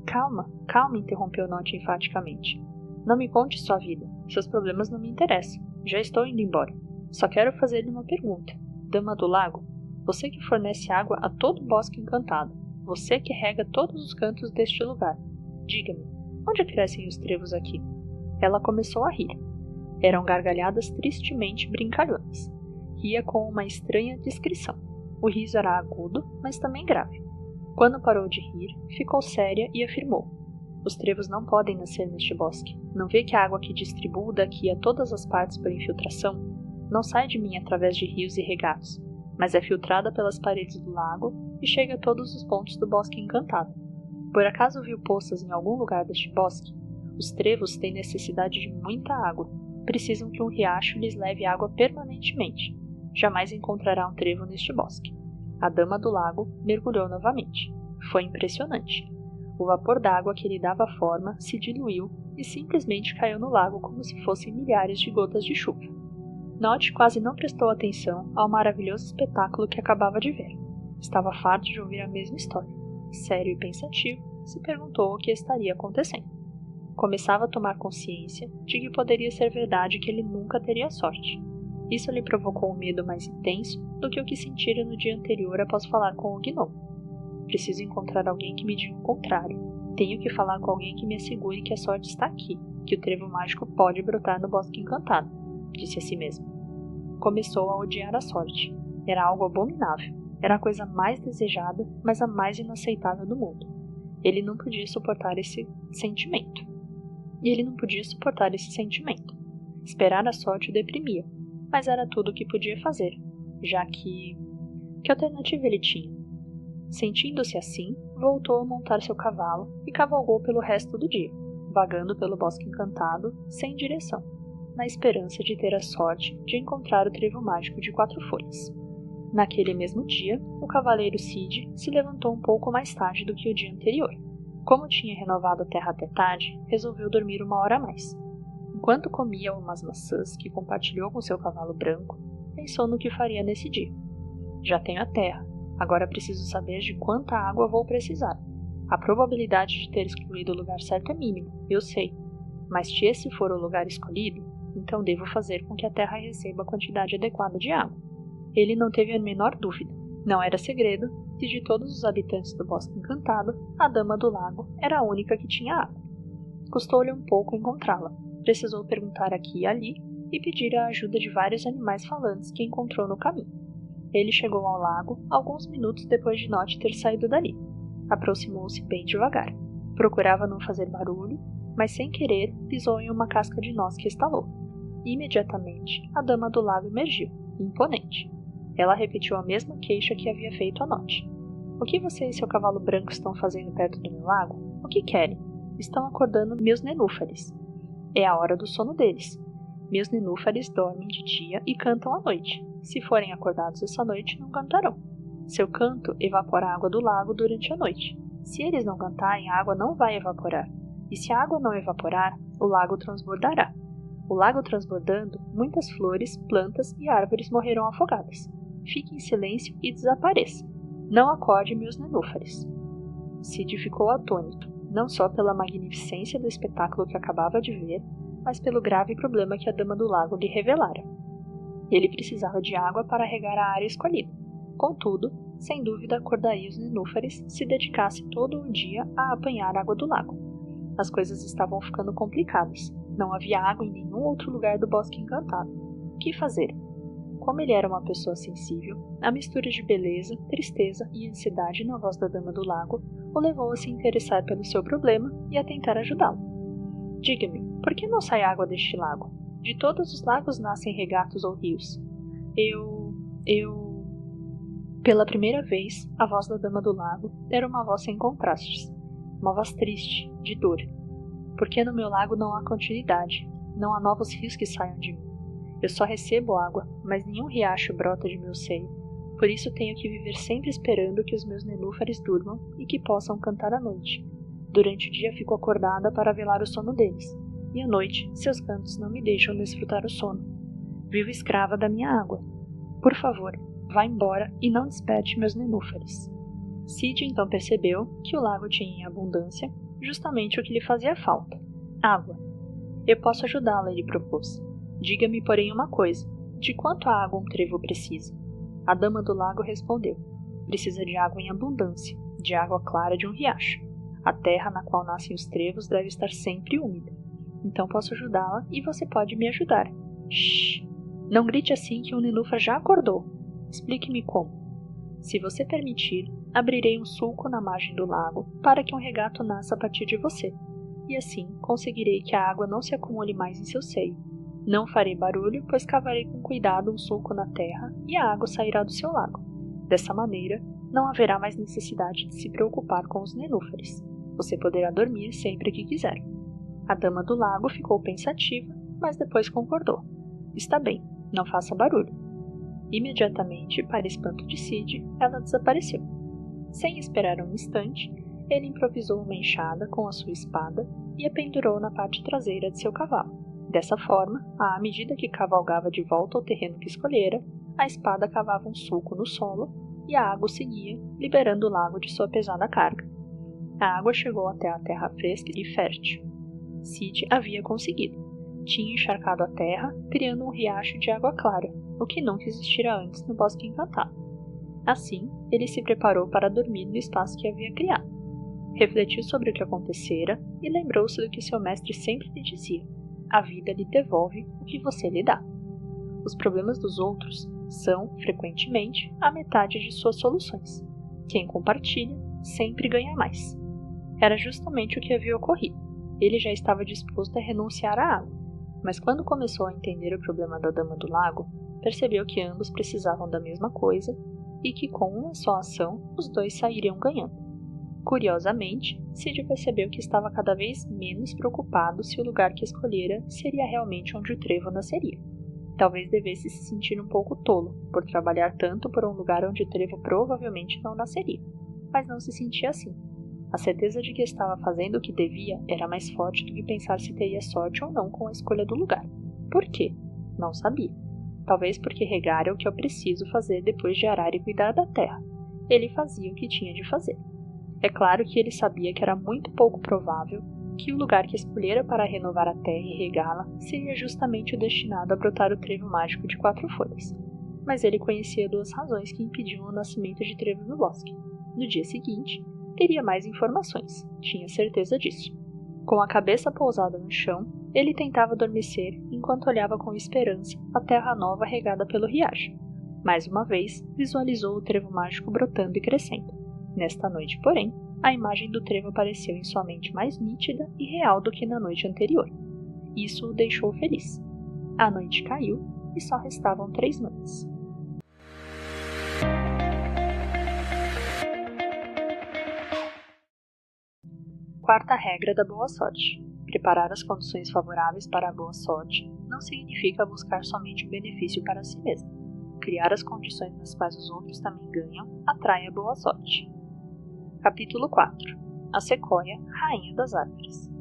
Calma, calma, interrompeu Nott enfaticamente. Não me conte sua vida. Seus problemas não me interessam. Já estou indo embora. Só quero fazer-lhe uma pergunta. Dama do Lago, você que fornece água a todo o Bosque Encantado, você que rega todos os cantos deste lugar, diga-me, onde crescem os trevos aqui? Ela começou a rir. Eram gargalhadas tristemente brincalhonas. Ria com uma estranha discrição. O riso era agudo, mas também grave. Quando parou de rir, ficou séria e afirmou: os trevos não podem nascer neste bosque. Não vê que a água que distribuo daqui a todas as partes por infiltração não sai de mim através de rios e regatos, mas é filtrada pelas paredes do lago e chega a todos os pontos do Bosque Encantado. Por acaso viu poças em algum lugar deste bosque? Os trevos têm necessidade de muita água. Precisam que um riacho lhes leve água permanentemente. Jamais encontrará um trevo neste bosque. A Dama do Lago mergulhou novamente. Foi impressionante. O vapor d'água que lhe dava forma se diluiu e simplesmente caiu no lago como se fossem milhares de gotas de chuva. Nott quase não prestou atenção ao maravilhoso espetáculo que acabava de ver. Estava farto de ouvir a mesma história. Sério e pensativo, se perguntou o que estaria acontecendo. Começava a tomar consciência de que poderia ser verdade que ele nunca teria sorte. Isso lhe provocou um medo mais intenso do que o que sentira no dia anterior após falar com o gnomo. Preciso encontrar alguém que me diga o contrário. Tenho que falar com alguém que me assegure que a sorte está aqui, que o trevo mágico pode brotar no Bosque Encantado, disse a si mesmo. Começou a odiar a sorte. Era algo abominável. Era a coisa mais desejada, mas a mais inaceitável do mundo. Ele não podia suportar esse sentimento. Esperar a sorte o deprimia, mas era tudo o que podia fazer, já que... Que alternativa ele tinha? Sentindo-se assim, voltou a montar seu cavalo e cavalgou pelo resto do dia, vagando pelo bosque encantado, sem direção, na esperança de ter a sorte de encontrar o trevo mágico de 4 folhas. Naquele mesmo dia, o cavaleiro Cid se levantou um pouco mais tarde do que o dia anterior. Como tinha renovado a terra até tarde, resolveu dormir 1 hora a mais. Enquanto comia umas maçãs que compartilhou com seu cavalo branco, pensou no que faria nesse dia. Já tenho a terra, agora preciso saber de quanta água vou precisar. A probabilidade de ter escolhido o lugar certo é mínima, eu sei. Mas se esse for o lugar escolhido, então devo fazer com que a terra receba a quantidade adequada de água. Ele não teve a menor dúvida. Não era segredo que de todos os habitantes do Bosque Encantado, a Dama do Lago era a única que tinha água. Custou-lhe um pouco encontrá-la. Precisou perguntar aqui e ali e pedir a ajuda de vários animais falantes que encontrou no caminho. Ele chegou ao lago alguns minutos depois de Note ter saído dali. Aproximou-se bem devagar. Procurava não fazer barulho, mas sem querer pisou em uma casca de noz que estalou. Imediatamente, a Dama do Lago emergiu, imponente. Ela repetiu a mesma queixa que havia feito a Note. O que você e seu cavalo branco estão fazendo perto do meu lago? O que querem? Estão acordando meus nenúfares. É a hora do sono deles. Meus nenúfares dormem de dia e cantam à noite. Se forem acordados essa noite, não cantarão. Seu canto evapora a água do lago durante a noite. Se eles não cantarem, a água não vai evaporar. E se a água não evaporar, o lago transbordará. O lago transbordando, muitas flores, plantas e árvores morrerão afogadas. Fique em silêncio e desapareça. Não acorde meus nenúfares. Cid ficou atônito, não só pela magnificência do espetáculo que acabava de ver, mas pelo grave problema que a Dama do Lago lhe revelara. Ele precisava de água para regar a área escolhida. Contudo, sem dúvida acordaria os nenúfares se dedicasse todo o dia a apanhar água do lago. As coisas estavam ficando complicadas. Não havia água em nenhum outro lugar do Bosque Encantado. O que fazer? Como ele era uma pessoa sensível, a mistura de beleza, tristeza e ansiedade na voz da Dama do Lago o levou a se interessar pelo seu problema e a tentar ajudá-lo. Diga-me, por que não sai água deste lago? De todos os lagos nascem regatos ou rios. Pela primeira vez, a voz da Dama do Lago era uma voz sem contrastes, uma voz triste, de dor. Porque no meu lago não há continuidade, não há novos rios que saiam de mim. Eu só recebo água, mas nenhum riacho brota de meu seio. Por isso tenho que viver sempre esperando que os meus nenúfares durmam e que possam cantar à noite. Durante o dia fico acordada para velar o sono deles, e à noite seus cantos não me deixam desfrutar o sono. Vivo escrava da minha água. Por favor, vá embora e não desperte meus nenúfares. Cid então percebeu que o lago tinha em abundância justamente o que lhe fazia falta: água. Eu posso ajudá-la, ele propôs. Diga-me, porém, uma coisa: de quanto água um trevo precisa? A Dama do Lago respondeu: precisa de água em abundância, de água clara de um riacho. A terra na qual nascem os trevos deve estar sempre úmida. Então posso ajudá-la e você pode me ajudar. Shhh! Não grite assim que um nenúfar já acordou. Explique-me como. Se você permitir, abrirei um sulco na margem do lago para que um regato nasça a partir de você. E assim conseguirei que a água não se acumule mais em seu seio. Não farei barulho, pois cavarei com cuidado um sulco na terra e a água sairá do seu lago. Dessa maneira, não haverá mais necessidade de se preocupar com os nenúfares. Você poderá dormir sempre que quiser. A Dama do Lago ficou pensativa, mas depois concordou. Está bem, não faça barulho. Imediatamente, para espanto de Cid, ela desapareceu. Sem esperar um instante, ele improvisou uma enxada com a sua espada e a pendurou na parte traseira de seu cavalo. Dessa forma, à medida que cavalgava de volta ao terreno que escolhera, a espada cavava um sulco no solo e a água seguia, liberando o lago de sua pesada carga. A água chegou até a terra fresca e fértil. Cid havia conseguido. Tinha encharcado a terra, criando um riacho de água clara, o que nunca existira antes no Bosque Encantado. Assim, ele se preparou para dormir no espaço que havia criado. Refletiu sobre o que acontecera e lembrou-se do que seu mestre sempre lhe dizia: a vida lhe devolve o que você lhe dá. Os problemas dos outros são, frequentemente, a metade de suas soluções. Quem compartilha sempre ganha mais. Era justamente o que havia ocorrido. Ele já estava disposto a renunciar à água, mas quando começou a entender o problema da Dama do Lago, percebeu que ambos precisavam da mesma coisa e que com uma só ação os dois sairiam ganhando. Curiosamente, Cid percebeu que estava cada vez menos preocupado se o lugar que escolhera seria realmente onde o trevo nasceria. Talvez devesse se sentir um pouco tolo por trabalhar tanto por um lugar onde o trevo provavelmente não nasceria, mas não se sentia assim. A certeza de que estava fazendo o que devia era mais forte do que pensar se teria sorte ou não com a escolha do lugar. Por quê? Não sabia. Talvez porque regar é o que eu preciso fazer depois de arar e cuidar da terra. Ele fazia o que tinha de fazer. É claro que ele sabia que era muito pouco provável que o lugar que escolhera para renovar a terra e regá-la seria justamente o destinado a brotar o trevo mágico de 4 folhas. Mas ele conhecia 2 razões que impediam o nascimento de trevos no bosque. No dia seguinte, teria mais informações, tinha certeza disso. Com a cabeça pousada no chão, ele tentava adormecer enquanto olhava com esperança a terra nova regada pelo riacho. Mais uma vez, visualizou o trevo mágico brotando e crescendo. Nesta noite, porém, a imagem do trevo apareceu em sua mente mais nítida e real do que na noite anterior. Isso o deixou feliz. A noite caiu e só restavam 3 noites. Quarta regra da boa sorte. Preparar as condições favoráveis para a boa sorte não significa buscar somente o benefício para si mesmo. Criar as condições nas quais os outros também ganham atrai a boa sorte. Capítulo 4. A Sequoia, Rainha das Árvores.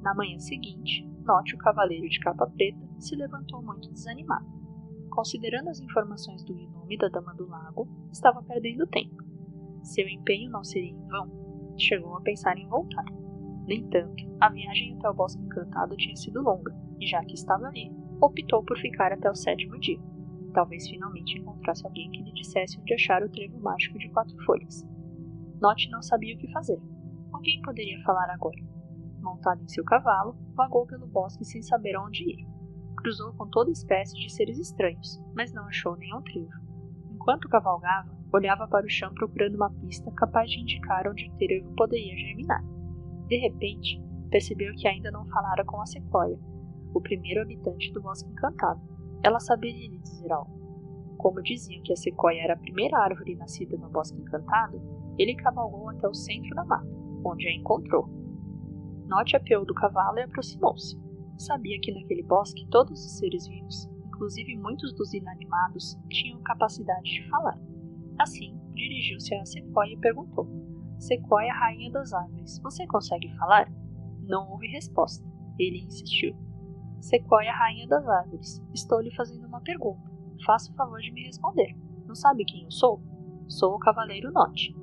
Na manhã seguinte, Note, o cavaleiro de capa preta, se levantou muito desanimado. Considerando as informações do gnome da Dama do Lago, estava perdendo tempo. Seu empenho não seria em vão. Chegou a pensar em voltar. No entanto, a viagem até o Bosque Encantado tinha sido longa, e já que estava ali, optou por ficar até o 7º dia. Talvez finalmente encontrasse alguém que lhe dissesse onde achar o trevo mágico de 4 folhas. Note não sabia o que fazer. Com quem poderia falar agora? Montado em seu cavalo, vagou pelo bosque sem saber aonde ir. Cruzou com toda espécie de seres estranhos, mas não achou nenhum trevo. Enquanto cavalgava, olhava para o chão procurando uma pista capaz de indicar onde o trevo poderia germinar. De repente, percebeu que ainda não falara com a Sequoia, o primeiro habitante do Bosque Encantado. Ela saberia lhe dizer algo. Como diziam que a Sequoia era a primeira árvore nascida no Bosque Encantado, ele cavalgou até o centro da mata, onde a encontrou. Note apeou do cavalo e aproximou-se. Sabia que naquele bosque todos os seres vivos, inclusive muitos dos inanimados, tinham capacidade de falar. Assim, dirigiu-se a Sequoia e perguntou: Sequoia, rainha das árvores, você consegue falar? Não houve resposta. Ele insistiu: Sequoia, rainha das árvores, estou lhe fazendo uma pergunta. Faça o favor de me responder. Não sabe quem eu sou? Sou o cavaleiro Note.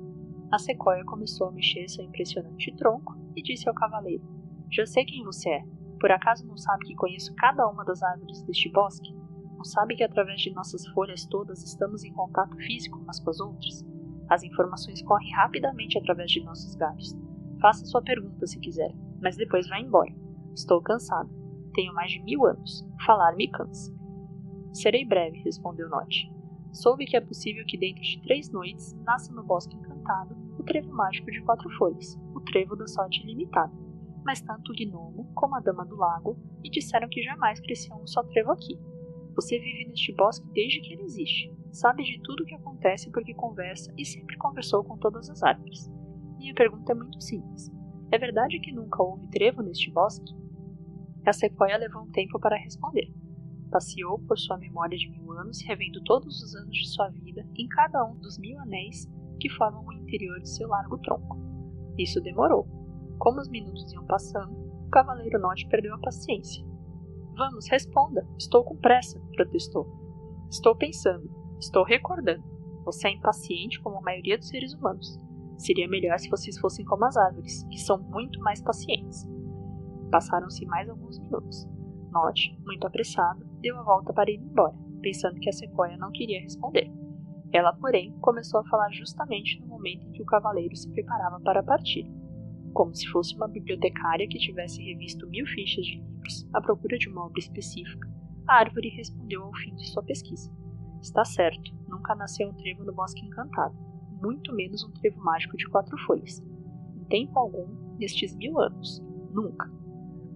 A Sequoia começou a mexer seu impressionante tronco e disse ao cavaleiro: Já sei quem você é. Por acaso não sabe que conheço cada uma das árvores deste bosque? Não sabe que através de nossas folhas todas estamos em contato físico umas com as outras? As informações correm rapidamente através de nossos galhos. Faça sua pergunta se quiser, mas depois vá embora. Estou cansado. Tenho mais de 1000 anos. Falar me cansa. Serei breve, respondeu Note. Soube que é possível que dentro de 3 noites nasça no Bosque Encantado o trevo mágico de 4 folhas, o trevo da sorte ilimitada. Mas tanto o gnomo como a Dama do Lago me disseram que jamais cresceu um só trevo aqui. Você vive neste bosque desde que ele existe. Sabe de tudo o que acontece porque conversa e sempre conversou com todas as árvores. Minha pergunta é muito simples. É verdade que nunca houve trevo neste bosque? A Sequoia levou um tempo para responder. Passeou por sua memória de 1000 anos, revendo todos os anos de sua vida em cada um dos 1000 anéis que formam o interior de seu largo tronco. Isso demorou. Como os minutos iam passando, o cavaleiro Note perdeu a paciência. Vamos, responda. Estou com pressa, protestou. Estou pensando. Estou recordando. Você é impaciente como a maioria dos seres humanos. Seria melhor se vocês fossem como as árvores, que são muito mais pacientes. Passaram-se mais alguns minutos. Note, muito apressado, deu a volta para ir embora, pensando que a Sequoia não queria responder. Ela, porém, começou a falar justamente no momento em que o cavaleiro se preparava para partir. Como se fosse uma bibliotecária que tivesse revisto 1000 fichas de livros à procura de uma obra específica, a árvore respondeu ao fim de sua pesquisa. Está certo, nunca nasceu um trevo no Bosque Encantado, muito menos um trevo mágico de 4 folhas. Em tempo algum, nestes 1000 anos. Nunca.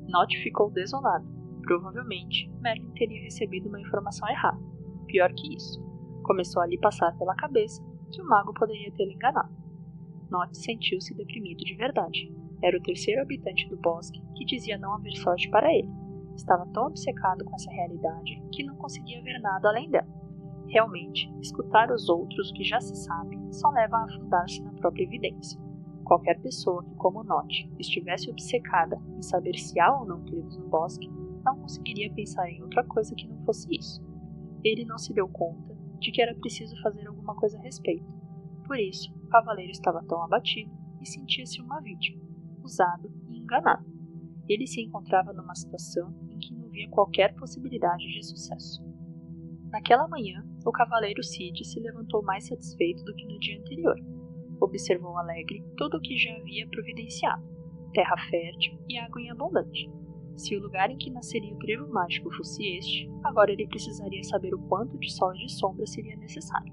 Nott ficou desolado. Provavelmente, Merlin teria recebido uma informação errada. Pior que isso, começou a lhe passar pela cabeça que o mago poderia tê-lo enganado. Nott sentiu-se deprimido de verdade. Era o terceiro habitante do bosque que dizia não haver sorte para ele. Estava tão obcecado com essa realidade que não conseguia ver nada além dela. Realmente, escutar os outros o que já se sabe só leva a afundar-se na própria evidência. Qualquer pessoa que, como Nott, estivesse obcecada em saber se há ou não trevos no bosque, não conseguiria pensar em outra coisa que não fosse isso. Ele não se deu conta de que era preciso fazer alguma coisa a respeito. Por isso, o cavaleiro estava tão abatido e sentia-se uma vítima, usado e enganado. Ele se encontrava numa situação em que não via qualquer possibilidade de sucesso. Naquela manhã, o cavaleiro Cid se levantou mais satisfeito do que no dia anterior. Observou alegre tudo o que já havia providenciado, terra fértil e água em abundante. Se o lugar em que nasceria o trevo mágico fosse este, agora ele precisaria saber o quanto de sol e de sombra seria necessário.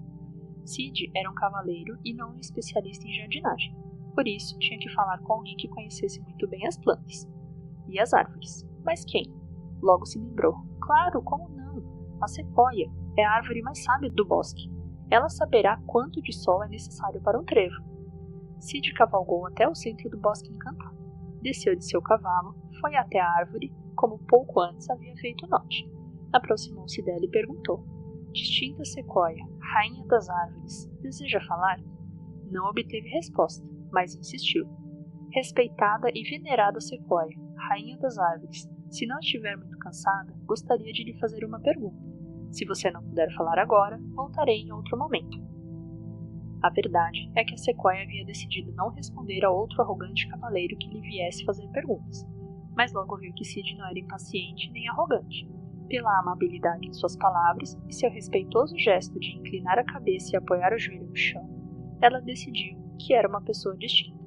Cid era um cavaleiro e não um especialista em jardinagem, por isso tinha que falar com alguém que conhecesse muito bem as plantas e as árvores. Mas quem? Logo se lembrou. Claro, como não? A sequoia é a árvore mais sábia do bosque. Ela saberá quanto de sol é necessário para um trevo. Cid cavalgou até o centro do Bosque Encantado. Desceu de seu cavalo, foi até a árvore, como pouco antes havia feito Nott. Aproximou-se dela e perguntou: Distinta sequoia, rainha das árvores, deseja falar? Não obteve resposta, mas insistiu. Respeitada e venerada sequoia, rainha das árvores, se não estiver muito cansada, gostaria de lhe fazer uma pergunta. Se você não puder falar agora, voltarei em outro momento. A verdade é que a sequoia havia decidido não responder a outro arrogante cavaleiro que lhe viesse fazer perguntas, mas logo viu que Cid não era impaciente nem arrogante. Pela amabilidade de suas palavras e seu respeitoso gesto de inclinar a cabeça e apoiar o joelho no chão, ela decidiu que era uma pessoa distinta.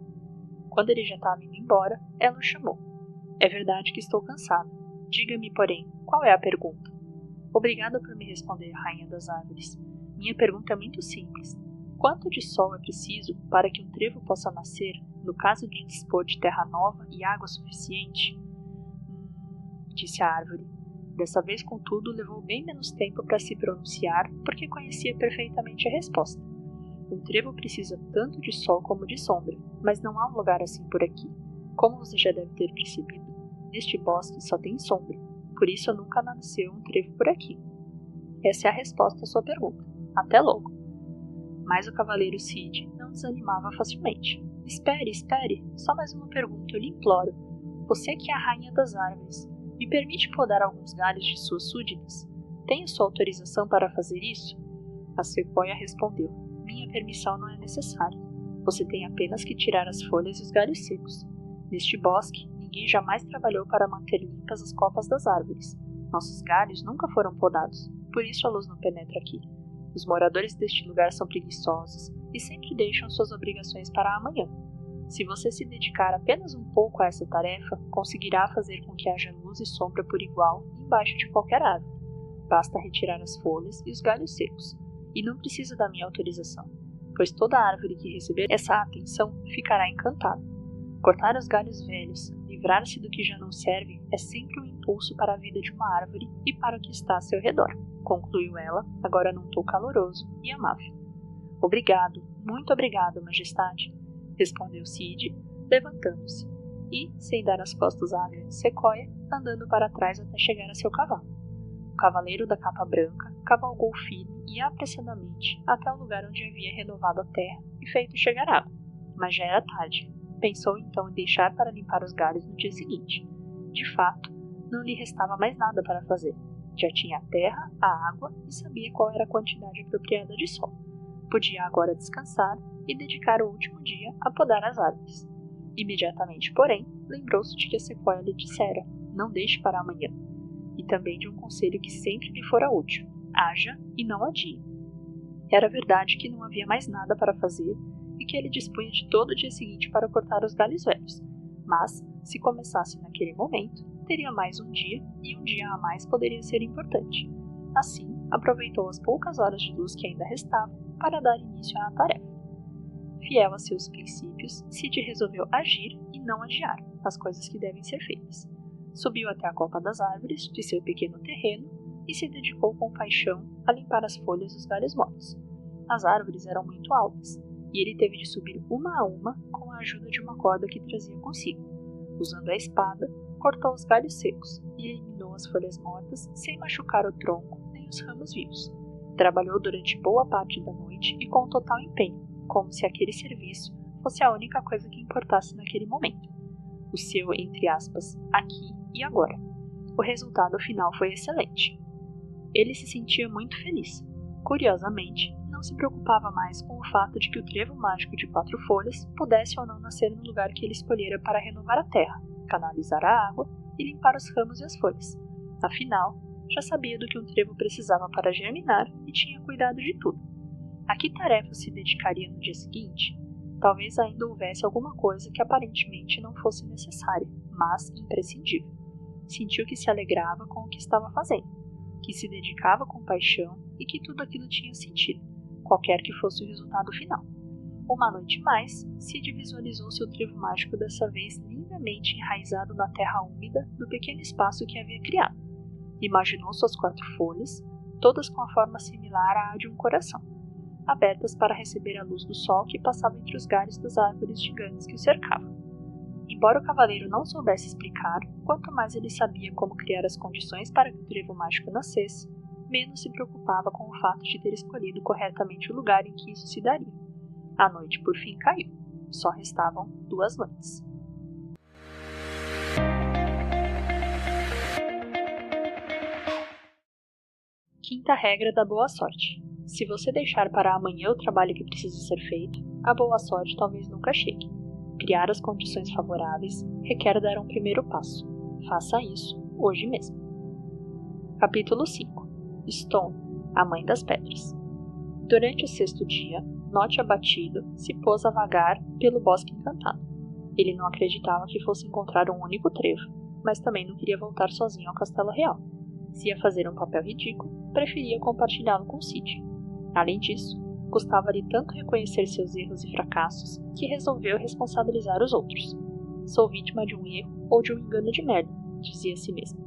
Quando ele já estava indo embora, ela o chamou. É verdade que estou cansada. Diga-me, porém, qual é a pergunta? Obrigada por me responder, rainha das árvores. Minha pergunta é muito simples. Quanto de sol é preciso para que um trevo possa nascer, no caso de dispor de terra nova e água suficiente? Disse a árvore. Dessa vez, contudo, levou bem menos tempo para se pronunciar, porque conhecia perfeitamente a resposta. Um trevo precisa tanto de sol como de sombra, mas não há um lugar assim por aqui. Como você já deve ter percebido, neste bosque só tem sombra, por isso nunca nasceu um trevo por aqui. Essa é a resposta à sua pergunta. Até logo. Mas o cavaleiro Cid não desanimava facilmente. Espere, espere, só mais uma pergunta, eu lhe imploro. Você que é a rainha das árvores, me permite podar alguns galhos de suas súditas? Tenho sua autorização para fazer isso? A sequoia respondeu. Minha permissão não é necessária. Você tem apenas que tirar as folhas e os galhos secos. Neste bosque, ninguém jamais trabalhou para manter limpas as copas das árvores. Nossos galhos nunca foram podados, por isso a luz não penetra aqui. Os moradores deste lugar são preguiçosos e sempre deixam suas obrigações para amanhã. Se você se dedicar apenas um pouco a essa tarefa, conseguirá fazer com que haja luz e sombra por igual embaixo de qualquer árvore. Basta retirar as folhas e os galhos secos, e não precisa da minha autorização, pois toda árvore que receber essa atenção ficará encantada. Cortar os galhos velhos, livrar-se do que já não serve, é sempre um impulso para a vida de uma árvore e para o que está a seu redor, concluiu ela, agora num tom caloroso e amável. Obrigado, muito obrigado, majestade, respondeu Cid, levantando-se, e, sem dar as costas à grande sequoia, andando para trás até chegar a seu cavalo. O cavaleiro da capa branca cavalgou firme e apressadamente até o lugar onde havia renovado a terra e feito chegar água, mas já era tarde. Pensou então em deixar para limpar os galhos no dia seguinte. De fato, não lhe restava mais nada para fazer. Já tinha a terra, a água e sabia qual era a quantidade apropriada de sol. Podia agora descansar e dedicar o último dia a podar as árvores. Imediatamente, porém, lembrou-se de que a sequoia lhe dissera: não deixe para amanhã. E também de um conselho que sempre lhe fora útil: haja e não adie. Era verdade que não havia mais nada para fazer e que ele dispunha de todo o dia seguinte para cortar os galhos velhos, mas, se começasse naquele momento, teria mais um dia e um dia a mais poderia ser importante. Assim, aproveitou as poucas horas de luz que ainda restavam para dar início à tarefa. Fiel a seus princípios, Sid resolveu agir e não adiar as coisas que devem ser feitas. Subiu até a copa das árvores de seu pequeno terreno e se dedicou com paixão a limpar as folhas dos galhos mortos. As árvores eram muito altas, e ele teve de subir uma a uma com a ajuda de uma corda que trazia consigo. Usando a espada, cortou os galhos secos e eliminou as folhas mortas sem machucar o tronco nem os ramos vivos. Trabalhou durante boa parte da noite e com total empenho, como se aquele serviço fosse a única coisa que importasse naquele momento. O seu, entre aspas, aqui e agora. O resultado final foi excelente. Ele se sentia muito feliz. Curiosamente, não se preocupava mais com o fato de que o trevo mágico de 4 folhas pudesse ou não nascer no lugar que ele escolhera para renovar a terra, canalizar a água e limpar os ramos e as folhas. Afinal, já sabia do que um trevo precisava para germinar e tinha cuidado de tudo. A que tarefa se dedicaria no dia seguinte? Talvez ainda houvesse alguma coisa que aparentemente não fosse necessária, mas imprescindível. Sentiu que se alegrava com o que estava fazendo, que se dedicava com paixão e que tudo aquilo tinha sentido, qualquer que fosse o resultado final. Uma noite mais, Sid visualizou seu trevo mágico dessa vez lindamente enraizado na terra úmida do pequeno espaço que havia criado. Imaginou suas 4 folhas, todas com a forma similar à de um coração, abertas para receber a luz do sol que passava entre os galhos das árvores gigantes que o cercavam. Embora o cavaleiro não soubesse explicar, quanto mais ele sabia como criar as condições para que o trevo mágico nascesse, menos se preocupava com o fato de ter escolhido corretamente o lugar em que isso se daria. A noite por fim caiu. Só restavam 2 noites. Quinta regra da boa sorte. Se você deixar para amanhã o trabalho que precisa ser feito, a boa sorte talvez nunca chegue. Criar as condições favoráveis requer dar um primeiro passo. Faça isso hoje mesmo. Capítulo 5. Stone, a mãe das pedras. Durante o 6º dia, Nott abatido se pôs a vagar pelo bosque encantado. Ele não acreditava que fosse encontrar um único trevo, mas também não queria voltar sozinho ao Castelo Real. Se ia fazer um papel ridículo, preferia compartilhá-lo com Sid. Além disso, gostava-lhe tanto reconhecer seus erros e fracassos que resolveu responsabilizar os outros. Sou vítima de um erro ou de um engano de Merlin, dizia a si mesmo.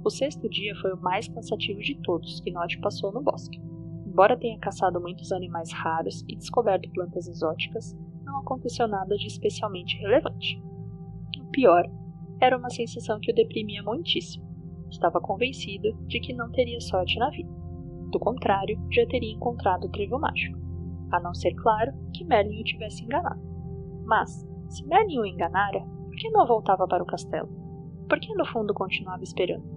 O 6º dia foi o mais cansativo de todos que Nott passou no bosque. Embora tenha caçado muitos animais raros e descoberto plantas exóticas, não aconteceu nada de especialmente relevante. O pior era uma sensação que o deprimia muitíssimo. Estava convencido de que não teria sorte na vida. Do contrário, já teria encontrado o trevo mágico. A não ser, claro, que Merlin o tivesse enganado. Mas, se Merlin o enganara, por que não voltava para o castelo? Por que no fundo continuava esperando?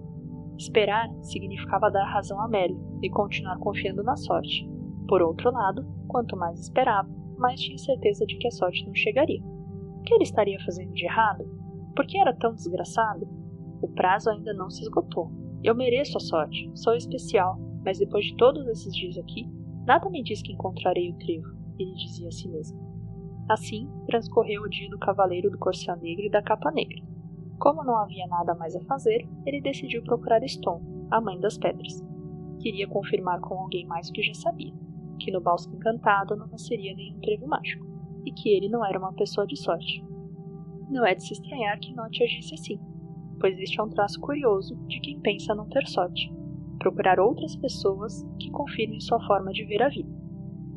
Esperar significava dar razão a Merlin e continuar confiando na sorte. Por outro lado, quanto mais esperava, mais tinha certeza de que a sorte não chegaria. O que ele estaria fazendo de errado? Por que era tão desgraçado? O prazo ainda não se esgotou. Eu mereço a sorte, sou especial, mas depois de todos esses dias aqui, nada me diz que encontrarei o trevo, ele dizia a si mesmo. Assim, transcorreu o dia do cavaleiro do corcel negro e da capa negra. Como não havia nada mais a fazer, ele decidiu procurar Stone, a mãe das pedras. Queria confirmar com alguém mais o que já sabia, que no bosque encantado não nasceria nenhum trevo mágico, e que ele não era uma pessoa de sorte. Não é de se estranhar que Nott agisse assim, pois este é um traço curioso de quem pensa não ter sorte. Procurar outras pessoas que confirmem sua forma de ver a vida.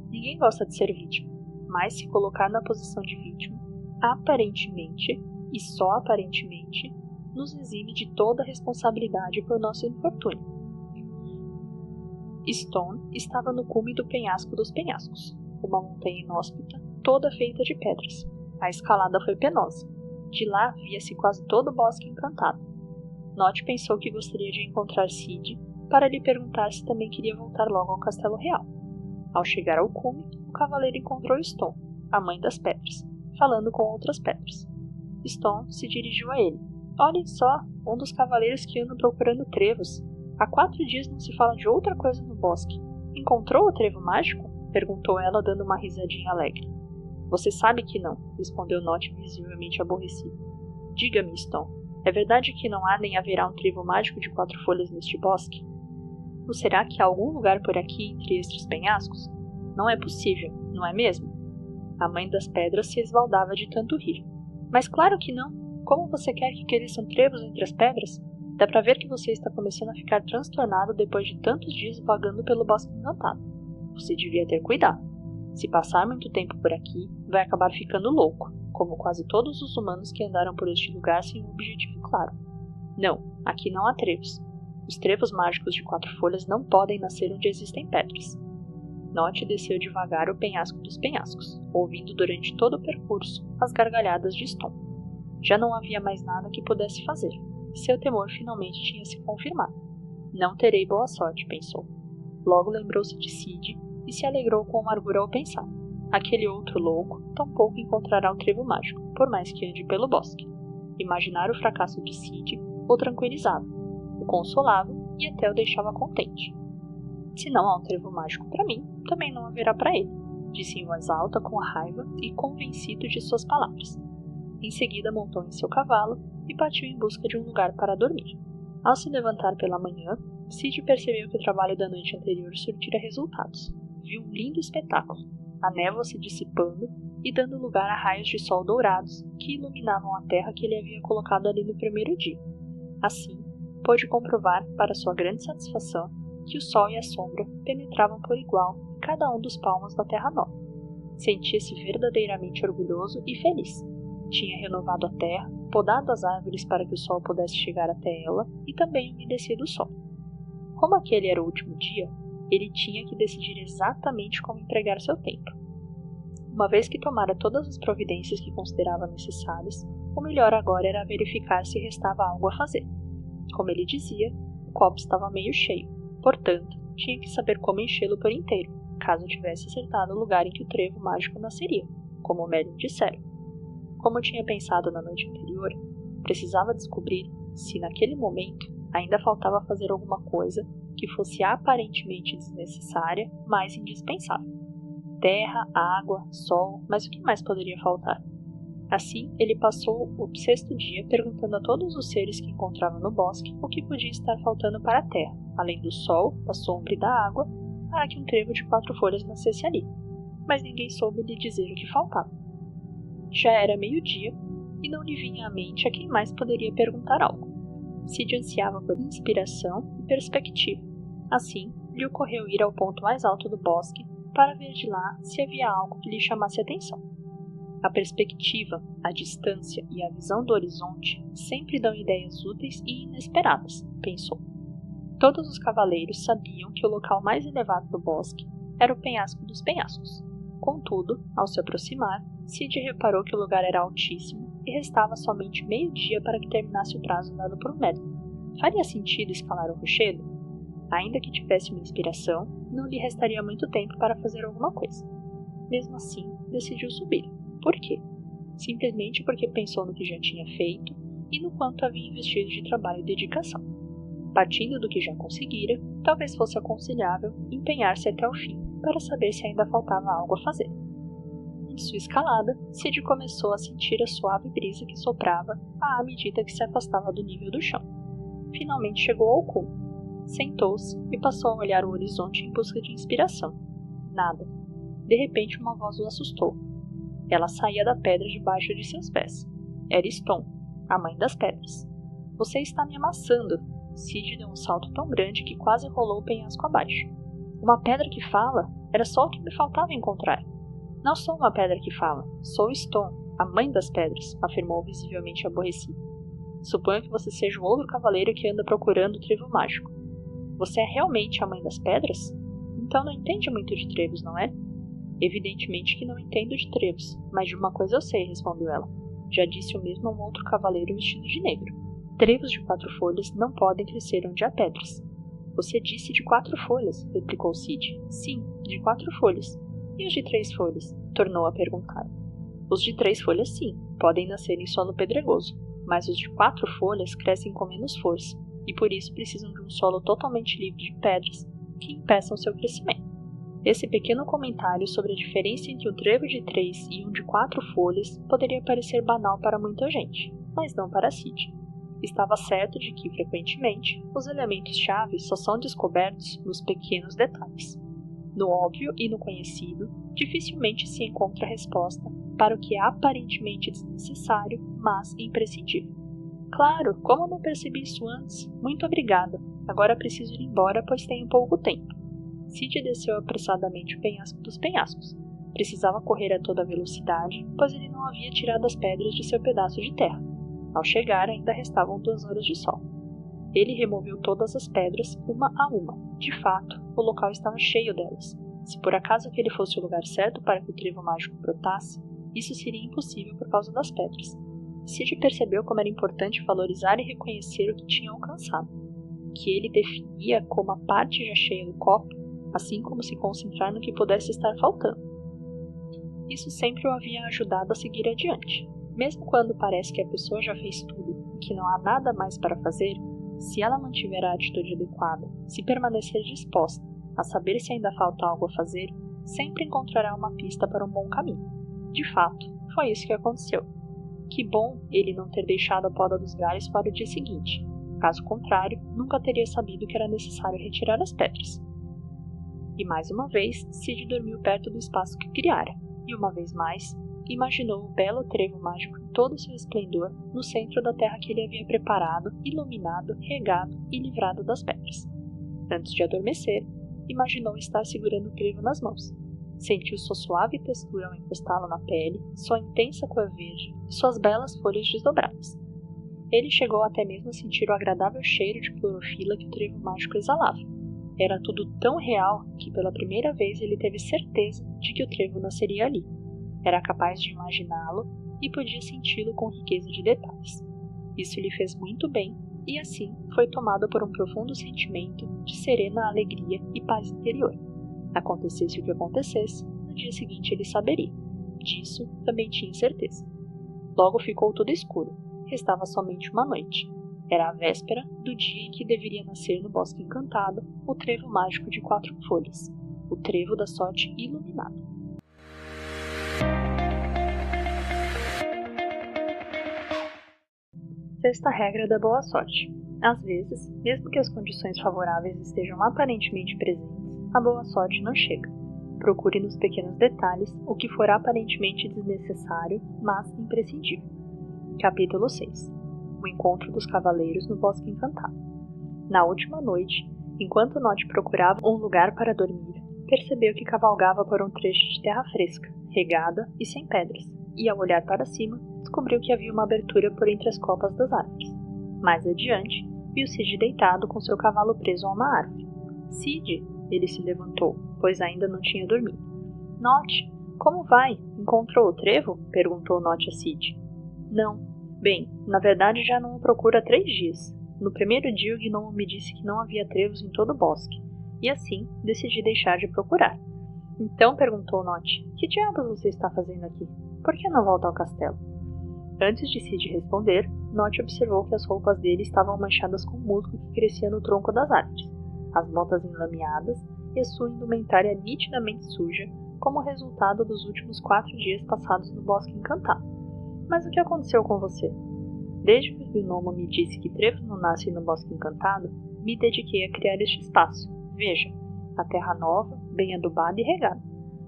Ninguém gosta de ser vítima, mas se colocar na posição de vítima, aparentemente, e só aparentemente, nos exime de toda responsabilidade por nosso infortúnio. Stone estava no cume do penhasco dos penhascos, uma montanha inóspita, toda feita de pedras. A escalada foi penosa. De lá via-se quase todo o bosque encantado. Nott pensou que gostaria de encontrar Sid para lhe perguntar se também queria voltar logo ao Castelo Real. Ao chegar ao cume, o cavaleiro encontrou Stone, a mãe das pedras, falando com outras pedras. Stone se dirigiu a ele. Olhem só, um dos cavaleiros que andam procurando trevos. Há 4 dias não se fala de outra coisa no bosque. Encontrou o trevo mágico? Perguntou ela, dando uma risadinha alegre. Você sabe que não, respondeu Nott visivelmente aborrecido. Diga-me, Stone, é verdade que não há nem haverá um trevo mágico de 4 folhas neste bosque? Ou será que há algum lugar por aqui entre estes penhascos? Não é possível, não é mesmo? A mãe das pedras se esbaldava de tanto rir. Mas claro que não! Como você quer que cresçam trevos entre as pedras? Dá pra ver que você está começando a ficar transtornado depois de tantos dias vagando pelo bosque encantado. Você devia ter cuidado. Se passar muito tempo por aqui, vai acabar ficando louco, como quase todos os humanos que andaram por este lugar sem um objetivo claro. Não, aqui não há trevos. Os trevos mágicos de 4 folhas não podem nascer onde existem pedras. Note desceu devagar o penhasco dos penhascos, ouvindo durante todo o percurso as gargalhadas de Stom. Já não havia mais nada que pudesse fazer. Seu temor finalmente tinha se confirmado. Não terei boa sorte, pensou. Logo lembrou-se de Sid e se alegrou com amargura ao pensar. Aquele outro louco tampouco encontrará o trevo mágico, por mais que ande pelo bosque. Imaginar o fracasso de Sid o tranquilizava, o consolava e até o deixava contente. Se não há um trevo mágico para mim, também não haverá para ele, disse em voz alta com raiva e convencido de suas palavras. Em seguida montou em seu cavalo e partiu em busca de um lugar para dormir. Ao se levantar pela manhã, Sid percebeu que o trabalho da noite anterior surtira resultados. Viu um lindo espetáculo, a névoa se dissipando e dando lugar a raios de sol dourados que iluminavam a terra que ele havia colocado ali no primeiro dia. Assim, pôde comprovar, para sua grande satisfação, que o sol e a sombra penetravam por igual em cada um dos palmos da terra nova. Sentia-se verdadeiramente orgulhoso e feliz. Tinha renovado a terra, podado as árvores para que o sol pudesse chegar até ela e também umedecido o solo. Como aquele era o último dia, ele tinha que decidir exatamente como empregar seu tempo. Uma vez que tomara todas as providências que considerava necessárias, o melhor agora era verificar se restava algo a fazer. Como ele dizia, o copo estava meio cheio, portanto, tinha que saber como enchê-lo por inteiro, caso tivesse acertado o lugar em que o trevo mágico nasceria, como Merlin dissera. Como tinha pensado na noite anterior, precisava descobrir se, naquele momento, ainda faltava fazer alguma coisa que fosse aparentemente desnecessária, mas indispensável. Terra, água, sol, mas o que mais poderia faltar? Assim, ele passou o 6º dia perguntando a todos os seres que encontrava no bosque o que podia estar faltando para a terra, além do sol, da sombra e da água, para que um trevo de 4 folhas nascesse ali. Mas ninguém soube lhe dizer o que faltava. Já era meio-dia e não lhe vinha à mente a quem mais poderia perguntar algo. Sid ansiava por inspiração e perspectiva. Assim, lhe ocorreu ir ao ponto mais alto do bosque para ver de lá se havia algo que lhe chamasse atenção. A perspectiva, a distância e a visão do horizonte sempre dão ideias úteis e inesperadas, pensou. Todos os cavaleiros sabiam que o local mais elevado do bosque era o penhasco dos penhascos. Contudo, ao se aproximar, Sid reparou que o lugar era altíssimo e restava somente meio-dia para que terminasse o prazo dado por Merlin. Faria sentido escalar o rochedo? Ainda que tivesse uma inspiração, não lhe restaria muito tempo para fazer alguma coisa. Mesmo assim, decidiu subir. Por quê? Simplesmente porque pensou no que já tinha feito e no quanto havia investido de trabalho e dedicação. Partindo do que já conseguira, talvez fosse aconselhável empenhar-se até o fim para saber se ainda faltava algo a fazer. Em sua escalada, Sid começou a sentir a suave brisa que soprava à medida que se afastava do nível do chão. Finalmente chegou ao cume. Sentou-se e passou a olhar o horizonte em busca de inspiração. Nada. De repente uma voz o assustou. Ela saía da pedra debaixo de seus pés. Era Stom, a mãe das pedras. Você está me amassando. Sid deu um salto tão grande que quase rolou o penhasco abaixo. Uma pedra que fala? Era só o que me faltava encontrar. Não sou uma pedra que fala, sou Stom, a mãe das pedras, afirmou visivelmente aborrecido. Suponho que você seja o outro cavaleiro que anda procurando o trevo mágico. Você é realmente a mãe das pedras? Então não entende muito de trevos, não é? Evidentemente que não entendo de trevos, mas de uma coisa eu sei, respondeu ela. Já disse o mesmo a um outro cavaleiro vestido de negro. Trevos de 4 folhas não podem crescer onde há pedras. Você disse de 4 folhas, replicou Sid. Sim, de 4 folhas. E os de 3 folhas? Tornou a perguntar. Os de 3 folhas sim, podem nascer em solo pedregoso, mas os de 4 folhas crescem com menos força, e por isso precisam de um solo totalmente livre de pedras que impeçam seu crescimento. Esse pequeno comentário sobre a diferença entre um trevo de 3 e um de 4 folhas poderia parecer banal para muita gente, mas não para Sid. estava certo de que, frequentemente, os elementos-chave só são descobertos nos pequenos detalhes. No óbvio e no conhecido, dificilmente se encontra resposta para o que é aparentemente desnecessário, mas imprescindível. Claro, como não percebi isso antes? Muito obrigada. Agora preciso ir embora, pois tenho pouco tempo. Sid desceu apressadamente o penhasco dos penhascos. Precisava correr a toda velocidade, pois ele não havia tirado as pedras de seu pedaço de terra. Ao chegar, ainda restavam 2 horas de sol. Ele removeu todas as pedras, uma a uma. De fato, o local estava cheio delas. Se por acaso aquele fosse o lugar certo para que o trevo mágico brotasse, isso seria impossível por causa das pedras. Sid percebeu como era importante valorizar e reconhecer o que tinha alcançado, que ele definia como a parte já cheia do copo, assim como se concentrar no que pudesse estar faltando. Isso sempre o havia ajudado a seguir adiante. Mesmo quando parece que a pessoa já fez tudo e que não há nada mais para fazer, se ela mantiver a atitude adequada, se permanecer disposta a saber se ainda falta algo a fazer, sempre encontrará uma pista para um bom caminho. De fato, foi isso que aconteceu. Que bom ele não ter deixado a poda dos galhos para o dia seguinte. Caso contrário, nunca teria sabido que era necessário retirar as pedras. E mais uma vez, Sid dormiu perto do espaço que criara, e uma vez mais, imaginou o belo trevo mágico em todo o seu esplendor no centro da terra que ele havia preparado, iluminado, regado e livrado das pedras. Antes de adormecer, imaginou estar segurando o trevo nas mãos. Sentiu sua suave textura ao encostá-lo na pele, sua intensa cor verde e suas belas folhas desdobradas. Ele chegou até mesmo a sentir o agradável cheiro de clorofila que o trevo mágico exalava. Era tudo tão real que pela primeira vez ele teve certeza de que o trevo nasceria ali. Era capaz de imaginá-lo e podia senti-lo com riqueza de detalhes. Isso lhe fez muito bem e assim foi tomado por um profundo sentimento de serena alegria e paz interior. Acontecesse o que acontecesse, no dia seguinte ele saberia. Disso também tinha certeza. Logo ficou tudo escuro. Restava somente uma noite. Era a véspera do dia em que deveria nascer no Bosque Encantado o trevo mágico de 4 folhas, o trevo da sorte iluminada. Sexta regra da boa sorte. Às vezes, mesmo que as condições favoráveis estejam aparentemente presentes, a boa sorte não chega. Procure nos pequenos detalhes o que for aparentemente desnecessário, mas imprescindível. Capítulo 6. O encontro dos cavaleiros no Bosque Encantado. Na última noite, enquanto Nod procurava um lugar para dormir, percebeu que cavalgava por um trecho de terra fresca, regada e sem pedras, e ao olhar para cima, descobriu que havia uma abertura por entre as copas das árvores. Mais adiante, viu Sid deitado com seu cavalo preso a uma árvore. Sid, ele se levantou, pois ainda não tinha dormido. Nod, como vai? Encontrou o trevo? Perguntou Nod a Sid. Não. Bem, na verdade já não o procuro há 3 dias. No primeiro dia o gnomo me disse que não havia trevos em todo o bosque, e assim decidi deixar de procurar. Então, perguntou Nod, que diabos você está fazendo aqui? Por que não volta ao castelo? Antes de Sid responder, Nod observou que as roupas dele estavam manchadas com musgo que crescia no tronco das árvores, as botas enlameadas e a sua indumentária nitidamente suja, como resultado dos últimos 4 dias passados no Bosque Encantado. Mas o que aconteceu com você? Desde que o gnomo me disse que trevos não nascem no Bosque Encantado, me dediquei a criar este espaço. Veja, a terra nova, bem adubada e regada.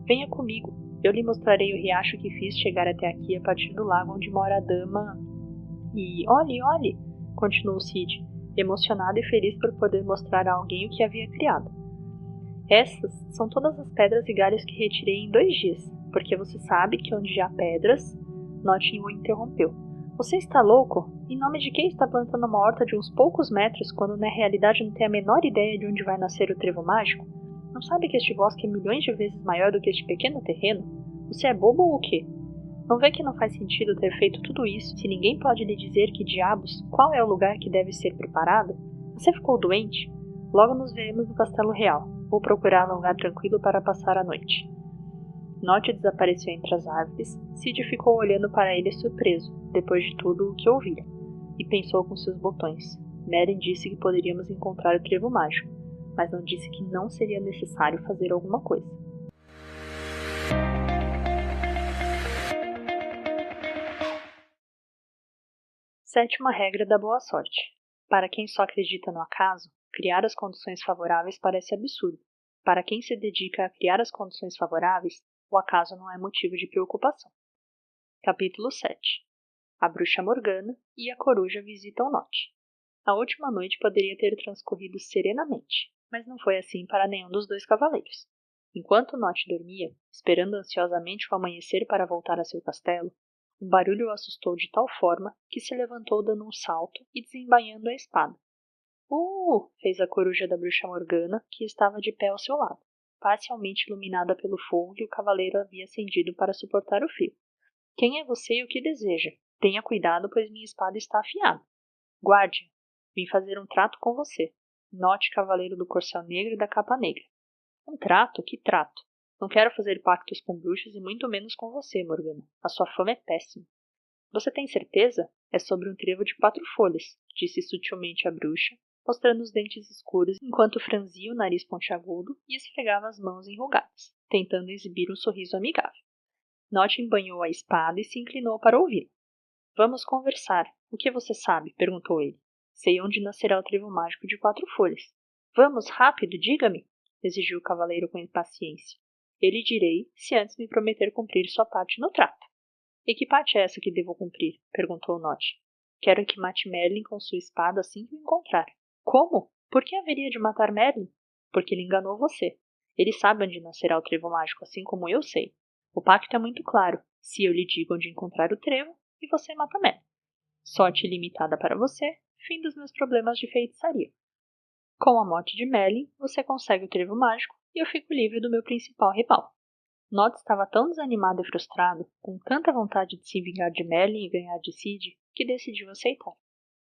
Venha comigo, eu lhe mostrarei o riacho que fiz chegar até aqui a partir do lago onde mora a dama... E olhe, continuou Sid, emocionado e feliz por poder mostrar a alguém o que havia criado. Essas são todas as pedras e galhos que retirei em 2 dias, porque você sabe que onde há pedras... Nod o interrompeu. Você está louco? Em nome de quem está plantando uma horta de uns poucos metros, quando na realidade não tem a menor ideia de onde vai nascer o trevo mágico? Não sabe que este bosque é milhões de vezes maior do que este pequeno terreno? Você é bobo ou o quê? Não vê que não faz sentido ter feito tudo isso, se ninguém pode lhe dizer que diabos, qual é o lugar que deve ser preparado? Você ficou doente? Logo nos veremos no Castelo Real. Vou procurar um lugar tranquilo para passar a noite. Nod desapareceu entre as árvores. Sid ficou olhando para ele surpreso, depois de tudo o que ouvira, e pensou com seus botões. Merlin disse que poderíamos encontrar o trevo mágico, mas não disse que não seria necessário fazer alguma coisa. Sétima regra da boa sorte. Para quem só acredita no acaso, criar as condições favoráveis parece absurdo. Para quem se dedica a criar as condições favoráveis, o acaso não é motivo de preocupação. Capítulo 7. A bruxa Morgana e a coruja visitam Nott. A última noite poderia ter transcorrido serenamente, mas não foi assim para nenhum dos dois cavaleiros. Enquanto Nott dormia, esperando ansiosamente o amanhecer para voltar a seu castelo, um barulho o assustou de tal forma que se levantou dando um salto e desembainhando a espada. Fez a coruja da bruxa Morgana, que estava de pé ao seu lado, parcialmente iluminada pelo fogo que o cavaleiro havia acendido para suportar o frio. Quem é você e o que deseja? Tenha cuidado, pois minha espada está afiada. Guarde, vim fazer um trato com você. Nott, cavaleiro do corcel negro e da capa negra. Um trato? Que trato? Não quero fazer pactos com bruxas e muito menos com você, Morgana. A sua fama é péssima. Você tem certeza? É sobre um trevo de 4 folhas, disse sutilmente a bruxa, mostrando os dentes escuros enquanto franzia o nariz pontiagudo e esfregava as mãos enrugadas, tentando exibir um sorriso amigável. Nott embanhou a espada e se inclinou para ouvi-la. Vamos conversar. O que você sabe? Perguntou ele. Sei onde nascerá o trevo mágico de 4 folhas. Vamos, rápido, diga-me, exigiu o cavaleiro com impaciência. Eu lhe direi, se antes me prometer cumprir sua parte no trato. E que parte é essa que devo cumprir? Perguntou Nott. Quero que mate Merlin com sua espada assim que o encontrar. Como? Por que haveria de matar Merlin? Porque ele enganou você. Ele sabe onde nascerá o trevo mágico, assim como eu sei. O pacto é muito claro. Se eu lhe digo onde encontrar o trevo, e você mata Merlin. Sorte ilimitada para você, fim dos meus problemas de feitiçaria. Com a morte de Merlin, você consegue o trevo mágico e eu fico livre do meu principal rival. Nott estava tão desanimado e frustrado, com tanta vontade de se vingar de Merlin e ganhar de Cid, que decidiu aceitar.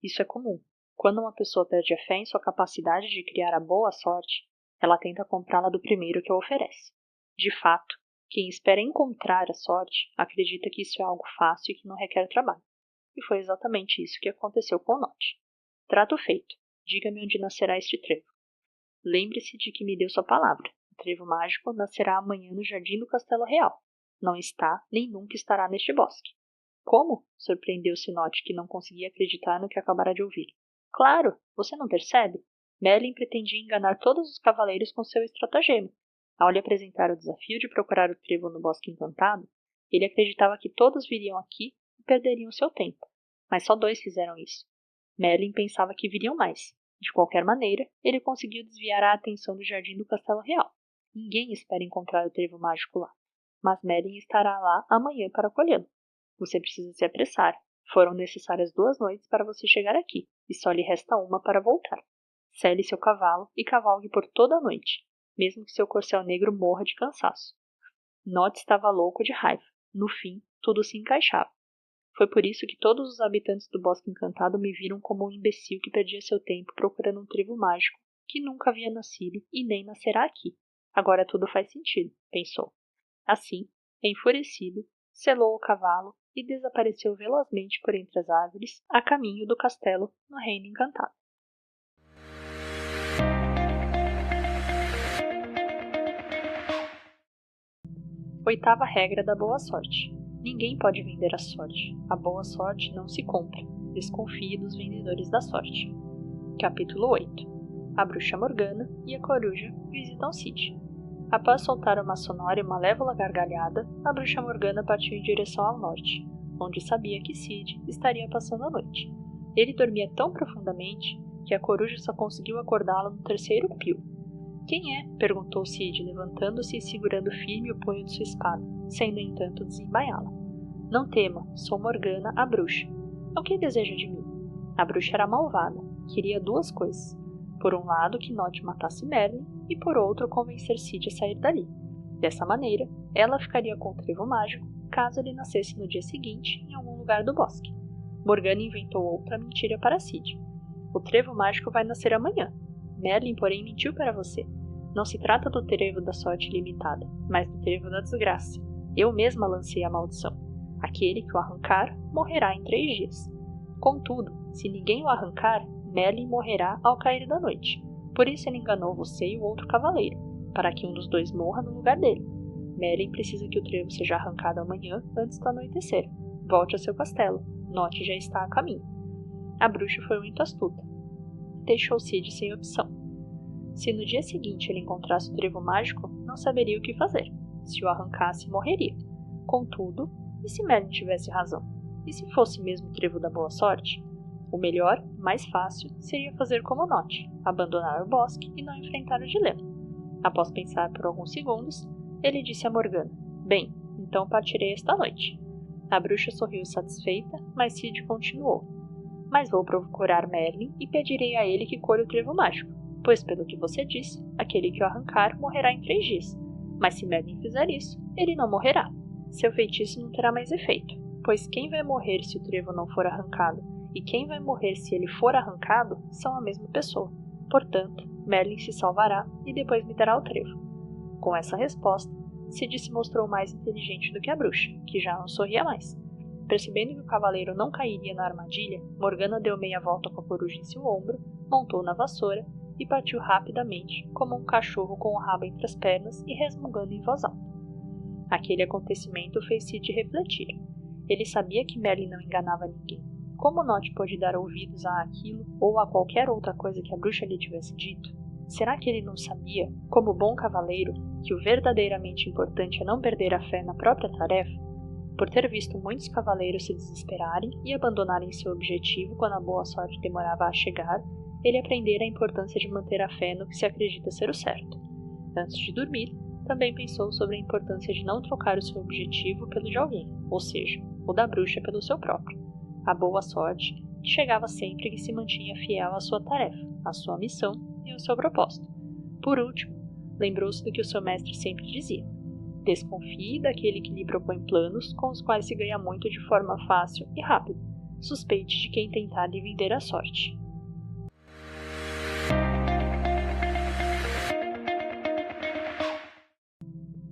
Isso é comum. Quando uma pessoa perde a fé em sua capacidade de criar a boa sorte, ela tenta comprá-la do primeiro que a oferece. De fato, quem espera encontrar a sorte acredita que isso é algo fácil e que não requer trabalho. E foi exatamente isso que aconteceu com Nott. Trato feito. Diga-me onde nascerá este trevo. Lembre-se de que me deu sua palavra. O trevo mágico nascerá amanhã no jardim do Castelo Real. Não está, nem nunca estará neste bosque. Como? Surpreendeu-se Nott, que não conseguia acreditar no que acabara de ouvir. Claro, você não percebe? Merlin pretendia enganar todos os cavaleiros com seu estratagema. Ao lhe apresentar o desafio de procurar o trevo no Bosque Encantado, ele acreditava que todos viriam aqui e perderiam seu tempo. Mas só 2 fizeram isso. Merlin pensava que viriam mais. De qualquer maneira, ele conseguiu desviar a atenção do jardim do Castelo Real. Ninguém espera encontrar o trevo mágico lá. Mas Merlin estará lá amanhã para colhê-lo. Você precisa se apressar. Foram necessárias 2 noites para você chegar aqui, e só lhe resta uma para voltar. Sele seu cavalo e cavalgue por toda a noite, mesmo que seu corcel negro morra de cansaço. Nott estava louco de raiva. No fim, tudo se encaixava. Foi por isso que todos os habitantes do Bosque Encantado me viram como um imbecil que perdia seu tempo procurando um trevo mágico que nunca havia nascido e nem nascerá aqui. Agora tudo faz sentido, pensou. Assim, enfurecido, selou o cavalo e desapareceu velozmente por entre as árvores, a caminho do castelo no Reino Encantado. Oitava regra da boa sorte. Ninguém pode vender a sorte. A boa sorte não se compra. Desconfie dos vendedores da sorte. Capítulo 8. A bruxa Morgana e a coruja visitam Cid. Após soltar uma sonora e malévola gargalhada, a bruxa Morgana partiu em direção ao norte, onde sabia que Cid estaria passando a noite. Ele dormia tão profundamente que a coruja só conseguiu acordá-lo no 3º pio. Quem é? Perguntou Cid, levantando-se e segurando firme o punho de sua espada, sem, no entanto, desembainhá-la. Não tema, sou Morgana, a bruxa. O que deseja de mim? A bruxa era malvada. Queria 2 coisas. Por um lado, que Nott matasse Merlin, e por outro, convencer Cid a sair dali. Dessa maneira, ela ficaria com o trevo mágico, caso ele nascesse no dia seguinte, em algum lugar do bosque. Morgana inventou outra mentira para Cid. O trevo mágico vai nascer amanhã. Merlin, porém, mentiu para você. Não se trata do trevo da sorte limitada, mas do trevo da desgraça. Eu mesma lancei a maldição. Aquele que o arrancar, morrerá em 3 dias. Contudo, se ninguém o arrancar, Merlin morrerá ao cair da noite. Por isso ele enganou você e o outro cavaleiro, para que um dos 2 morra no lugar dele. Merlin precisa que o trevo seja arrancado amanhã, antes do anoitecer. Volte ao seu castelo. Nott já está a caminho. A bruxa foi muito astuta. Deixou Cid sem opção. Se no dia seguinte ele encontrasse o trevo mágico, não saberia o que fazer. Se o arrancasse, morreria. Contudo, e se Merlin tivesse razão? E se fosse mesmo o trevo da boa sorte? O melhor, mais fácil, seria fazer como Nott, abandonar o bosque e não enfrentar o dilema. Após pensar por alguns segundos, ele disse a Morgana: Bem, então partirei esta noite. A bruxa sorriu satisfeita, mas Cid continuou: Mas vou procurar Merlin e pedirei a ele que colhe o trevo mágico, pois pelo que você disse, aquele que o arrancar morrerá em 3 dias. Mas se Merlin fizer isso, ele não morrerá. Seu feitiço não terá mais efeito, pois quem vai morrer se o trevo não for arrancado e quem vai morrer se ele for arrancado são a mesma pessoa. Portanto, Merlin se salvará e depois me dará o trevo. Com essa resposta, Cid se mostrou mais inteligente do que a bruxa, que já não sorria mais. Percebendo que o cavaleiro não cairia na armadilha, Morgana deu meia volta com a coruja em seu ombro, montou na vassoura e partiu rapidamente, como um cachorro com o rabo entre as pernas e resmungando em voz alta. Aquele acontecimento fez Cid refletir. Ele sabia que Merlin não enganava ninguém. Como Nott pôde dar ouvidos a aquilo ou a qualquer outra coisa que a bruxa lhe tivesse dito? Será que ele não sabia, como bom cavaleiro, que o verdadeiramente importante é não perder a fé na própria tarefa? Por ter visto muitos cavaleiros se desesperarem e abandonarem seu objetivo quando a boa sorte demorava a chegar, ele aprendera a importância de manter a fé no que se acredita ser o certo. Antes de dormir, também pensou sobre a importância de não trocar o seu objetivo pelo de alguém, ou seja, o da bruxa pelo seu próprio. A boa sorte que chegava sempre que se mantinha fiel à sua tarefa, à sua missão e ao seu propósito. Por último, lembrou-se do que o seu mestre sempre dizia: desconfie daquele que lhe propõe planos com os quais se ganha muito de forma fácil e rápida. Suspeite de quem tentar lhe vender a sorte.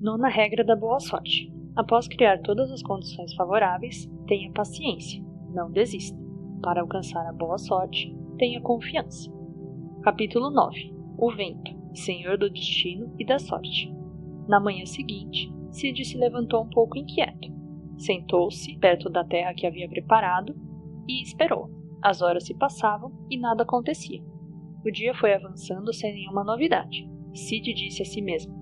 Nona regra da boa sorte. Após criar todas as condições favoráveis, tenha paciência, não desista. Para alcançar a boa sorte, tenha confiança. Capítulo 9. O vento, senhor do destino e da sorte. Na manhã seguinte, Cid se levantou um pouco inquieto. Sentou-se perto da terra que havia preparado e esperou. As horas se passavam e nada acontecia. O dia foi avançando sem nenhuma novidade. Cid disse a si mesmo: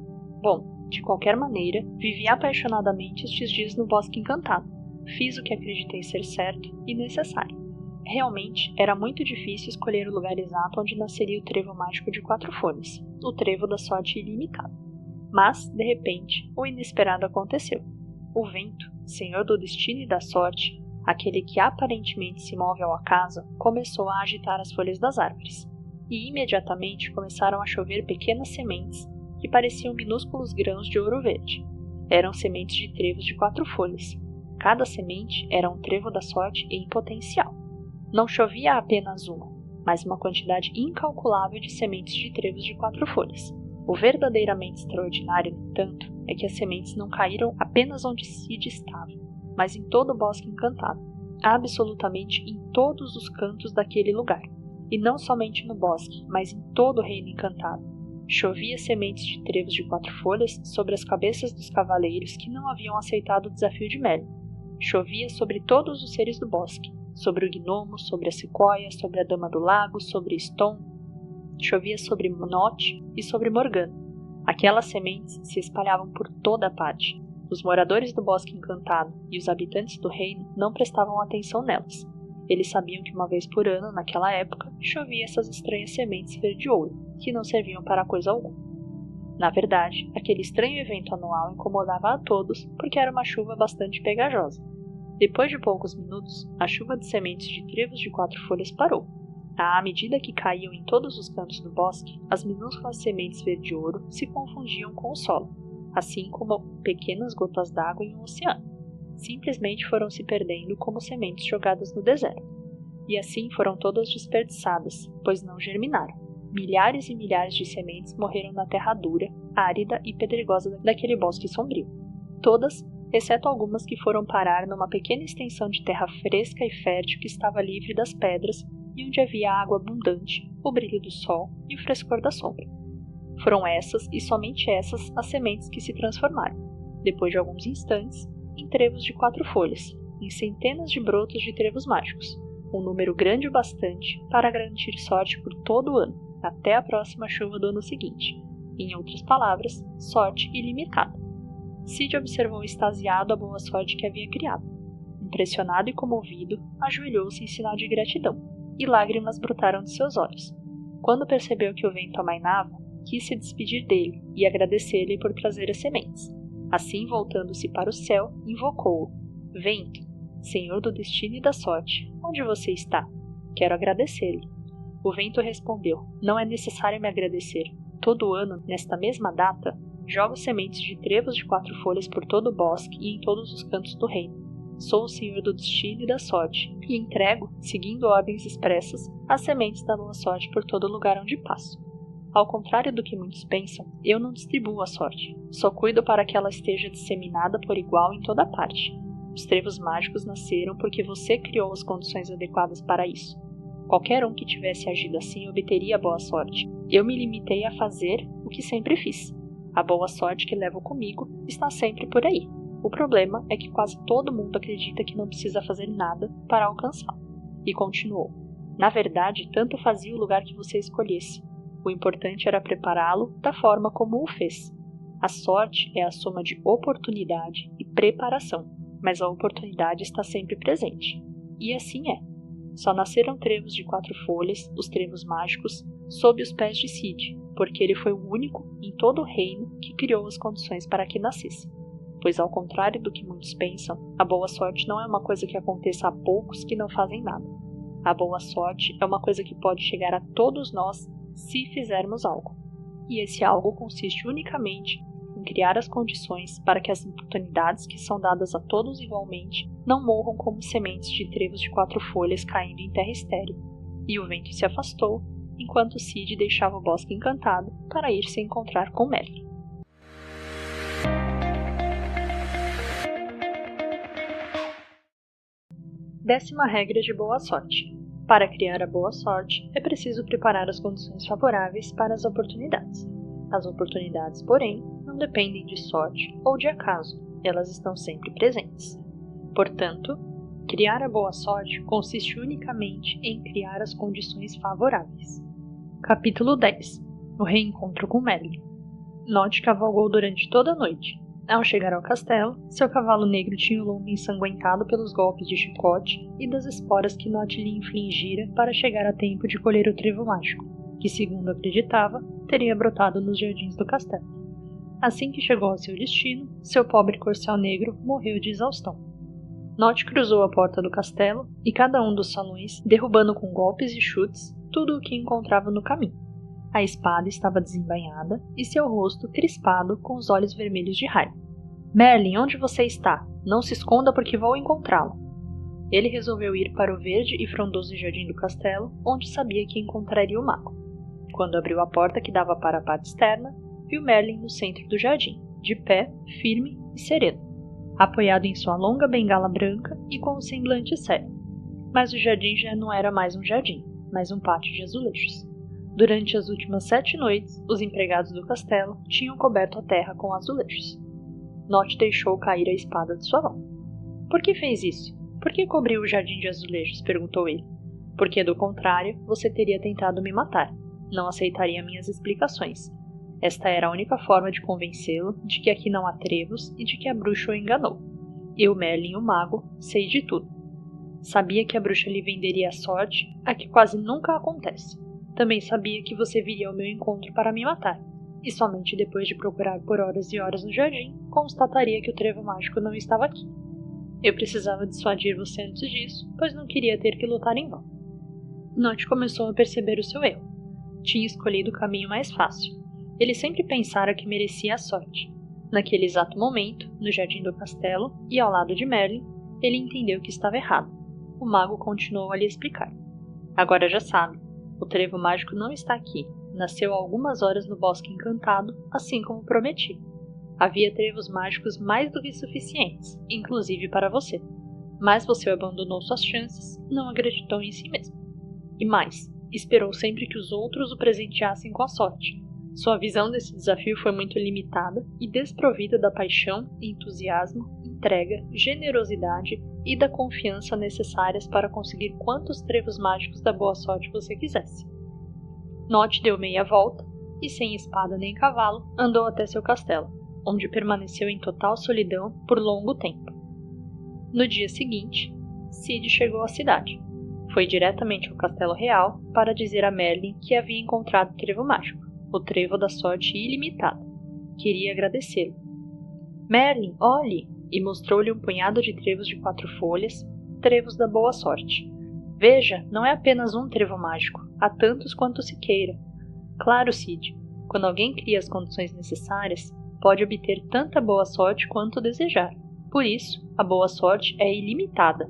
Bom, de qualquer maneira, vivi apaixonadamente estes dias no Bosque Encantado. Fiz o que acreditei ser certo e necessário. Realmente, era muito difícil escolher o lugar exato onde nasceria o trevo mágico de 4 folhas, o trevo da sorte ilimitada. Mas, de repente, o inesperado aconteceu. O vento, senhor do destino e da sorte, aquele que aparentemente se move ao acaso, começou a agitar as folhas das árvores. E imediatamente começaram a chover pequenas sementes que pareciam minúsculos grãos de ouro verde. Eram sementes de trevos de 4 folhas. Cada semente era um trevo da sorte em potencial. Não chovia apenas uma, mas uma quantidade incalculável de sementes de trevos de 4 folhas. O verdadeiramente extraordinário, no entanto, é que as sementes não caíram apenas onde Cid estava, mas em todo o Bosque Encantado, absolutamente em todos os cantos daquele lugar. E não somente no bosque, mas em todo o Reino Encantado. Chovia sementes de trevos de 4 folhas sobre as cabeças dos cavaleiros que não haviam aceitado o desafio de Merlin. Chovia sobre todos os seres do bosque, sobre o gnomo, sobre a sequoia, sobre a dama do lago, sobre Stone. Chovia sobre Nott e sobre Morgana. Aquelas sementes se espalhavam por toda a parte. Os moradores do Bosque Encantado e os habitantes do reino não prestavam atenção nelas. Eles sabiam que uma vez por ano, naquela época, chovia essas estranhas sementes verde-ouro, que não serviam para coisa alguma. Na verdade, aquele estranho evento anual incomodava a todos porque era uma chuva bastante pegajosa. Depois de poucos minutos, a chuva de sementes de trevos de 4 folhas parou. À medida que caíam em todos os cantos do bosque, as minúsculas sementes verde-ouro se confundiam com o solo, assim como pequenas gotas d'água em um oceano. Simplesmente foram se perdendo como sementes jogadas no deserto. E assim foram todas desperdiçadas, pois não germinaram. Milhares e milhares de sementes morreram na terra dura, árida e pedregosa daquele bosque sombrio. Todas, exceto algumas que foram parar numa pequena extensão de terra fresca e fértil que estava livre das pedras e onde havia água abundante, o brilho do sol e o frescor da sombra. Foram essas e somente essas as sementes que se transformaram, depois de alguns instantes, em trevos de 4 folhas, em centenas de brotos de trevos mágicos, um número grande o bastante para garantir sorte por todo o ano, até a próxima chuva do ano seguinte. Em outras palavras, sorte ilimitada. Sid observou extasiado a boa sorte que havia criado. Impressionado e comovido, ajoelhou-se em sinal de gratidão, e lágrimas brotaram de seus olhos. Quando percebeu que o vento amainava, quis se despedir dele e agradecer-lhe por trazer as sementes. Assim, voltando-se para o céu, invocou-o. Vento, senhor do destino e da sorte, onde você está? Quero agradecer-lhe. O vento respondeu, não é necessário me agradecer. Todo ano, nesta mesma data, jogo sementes de trevos de 4 folhas por todo o bosque e em todos os cantos do reino. Sou o senhor do destino e da sorte, e entrego, seguindo ordens expressas, as sementes da boa sorte por todo lugar onde passo. Ao contrário do que muitos pensam, eu não distribuo a sorte, só cuido para que ela esteja disseminada por igual em toda parte. Os trevos mágicos nasceram porque você criou as condições adequadas para isso. Qualquer um que tivesse agido assim obteria boa sorte. Eu me limitei a fazer o que sempre fiz. A boa sorte que levo comigo está sempre por aí. O problema é que quase todo mundo acredita que não precisa fazer nada para alcançá-lo. E continuou. Na verdade, tanto fazia o lugar que você escolhesse. O importante era prepará-lo da forma como o fez. A sorte é a soma de oportunidade e preparação, mas a oportunidade está sempre presente. E assim é. Só nasceram trevos de 4 folhas, os trevos mágicos, sob os pés de Sid, porque ele foi o único em todo o reino que criou as condições para que nascesse. Pois ao contrário do que muitos pensam, a boa sorte não é uma coisa que aconteça a poucos que não fazem nada. A boa sorte é uma coisa que pode chegar a todos nós se fizermos algo. E esse algo consiste unicamente em criar as condições para que as oportunidades que são dadas a todos igualmente não morram como sementes de trevos de 4 folhas caindo em terra estéril. E o vento se afastou, enquanto Sid deixava o bosque encantado para ir se encontrar com Merlin. Décima regra de boa sorte. Para criar a boa sorte, é preciso preparar as condições favoráveis para as oportunidades. As oportunidades, porém, não dependem de sorte ou de acaso, elas estão sempre presentes. Portanto, criar a boa sorte consiste unicamente em criar as condições favoráveis. Capítulo 10. O reencontro com Merlin. Nod cavalgou durante toda a noite. Ao chegar ao castelo, seu cavalo negro tinha o lombo ensanguentado pelos golpes de chicote e das esporas que Nod lhe infligira para chegar a tempo de colher o trevo mágico, que, segundo acreditava, teria brotado nos jardins do castelo. Assim que chegou ao seu destino, seu pobre corcel negro morreu de exaustão. Nod cruzou a porta do castelo e cada um dos salões, derrubando com golpes e chutes tudo o que encontrava no caminho. A espada estava desembainhada e seu rosto crispado com os olhos vermelhos de raiva. Merlin, onde você está? Não se esconda porque vou encontrá-lo. Ele resolveu ir para o verde e frondoso jardim do castelo, onde sabia que encontraria o mago. Quando abriu a porta que dava para a parte externa, viu Merlin no centro do jardim, de pé, firme e sereno, apoiado em sua longa bengala branca e com um semblante sério. Mas o jardim já não era mais um jardim, mas um pátio de azulejos. Durante as últimas 7 noites, os empregados do castelo tinham coberto a terra com azulejos. Nod deixou cair a espada de sua mão. Por que fez isso? Por que cobriu o jardim de azulejos? Perguntou ele. Porque, do contrário, você teria tentado me matar. Não aceitaria minhas explicações. Esta era a única forma de convencê-lo de que aqui não há trevos e de que a bruxa o enganou. Eu, Merlin, o mago, sei de tudo. Sabia que a bruxa lhe venderia a sorte, a que quase nunca acontece. Também sabia que você viria ao meu encontro para me matar, e somente depois de procurar por horas e horas no jardim, constataria que o trevo mágico não estava aqui. Eu precisava dissuadir você antes disso, pois não queria ter que lutar em vão. Nod começou a perceber o seu erro. Tinha escolhido o caminho mais fácil. Ele sempre pensara que merecia a sorte. Naquele exato momento, no jardim do castelo e ao lado de Merlin, ele entendeu que estava errado. O mago continuou a lhe explicar. Agora já sabe. O trevo mágico não está aqui. Nasceu há algumas horas no bosque encantado, assim como prometi. Havia trevos mágicos mais do que suficientes, inclusive para você. Mas você abandonou suas chances, não acreditou em si mesmo. E mais, esperou sempre que os outros o presenteassem com a sorte. Sua visão desse desafio foi muito limitada e desprovida da paixão, entusiasmo, entrega, generosidade e da confiança necessárias para conseguir quantos trevos mágicos da boa sorte você quisesse. Nott deu meia volta e, sem espada nem cavalo, andou até seu castelo, onde permaneceu em total solidão por longo tempo. No dia seguinte, Cid chegou à cidade. Foi diretamente ao castelo real para dizer a Merlin que havia encontrado o trevo mágico, o trevo da sorte ilimitada. Queria agradecê-lo. Merlin, olhe! E mostrou-lhe um punhado de trevos de 4 folhas, trevos da boa sorte. Veja, não é apenas um trevo mágico, há tantos quanto se queira. Claro, Cid, quando alguém cria as condições necessárias, pode obter tanta boa sorte quanto desejar. Por isso, a boa sorte é ilimitada.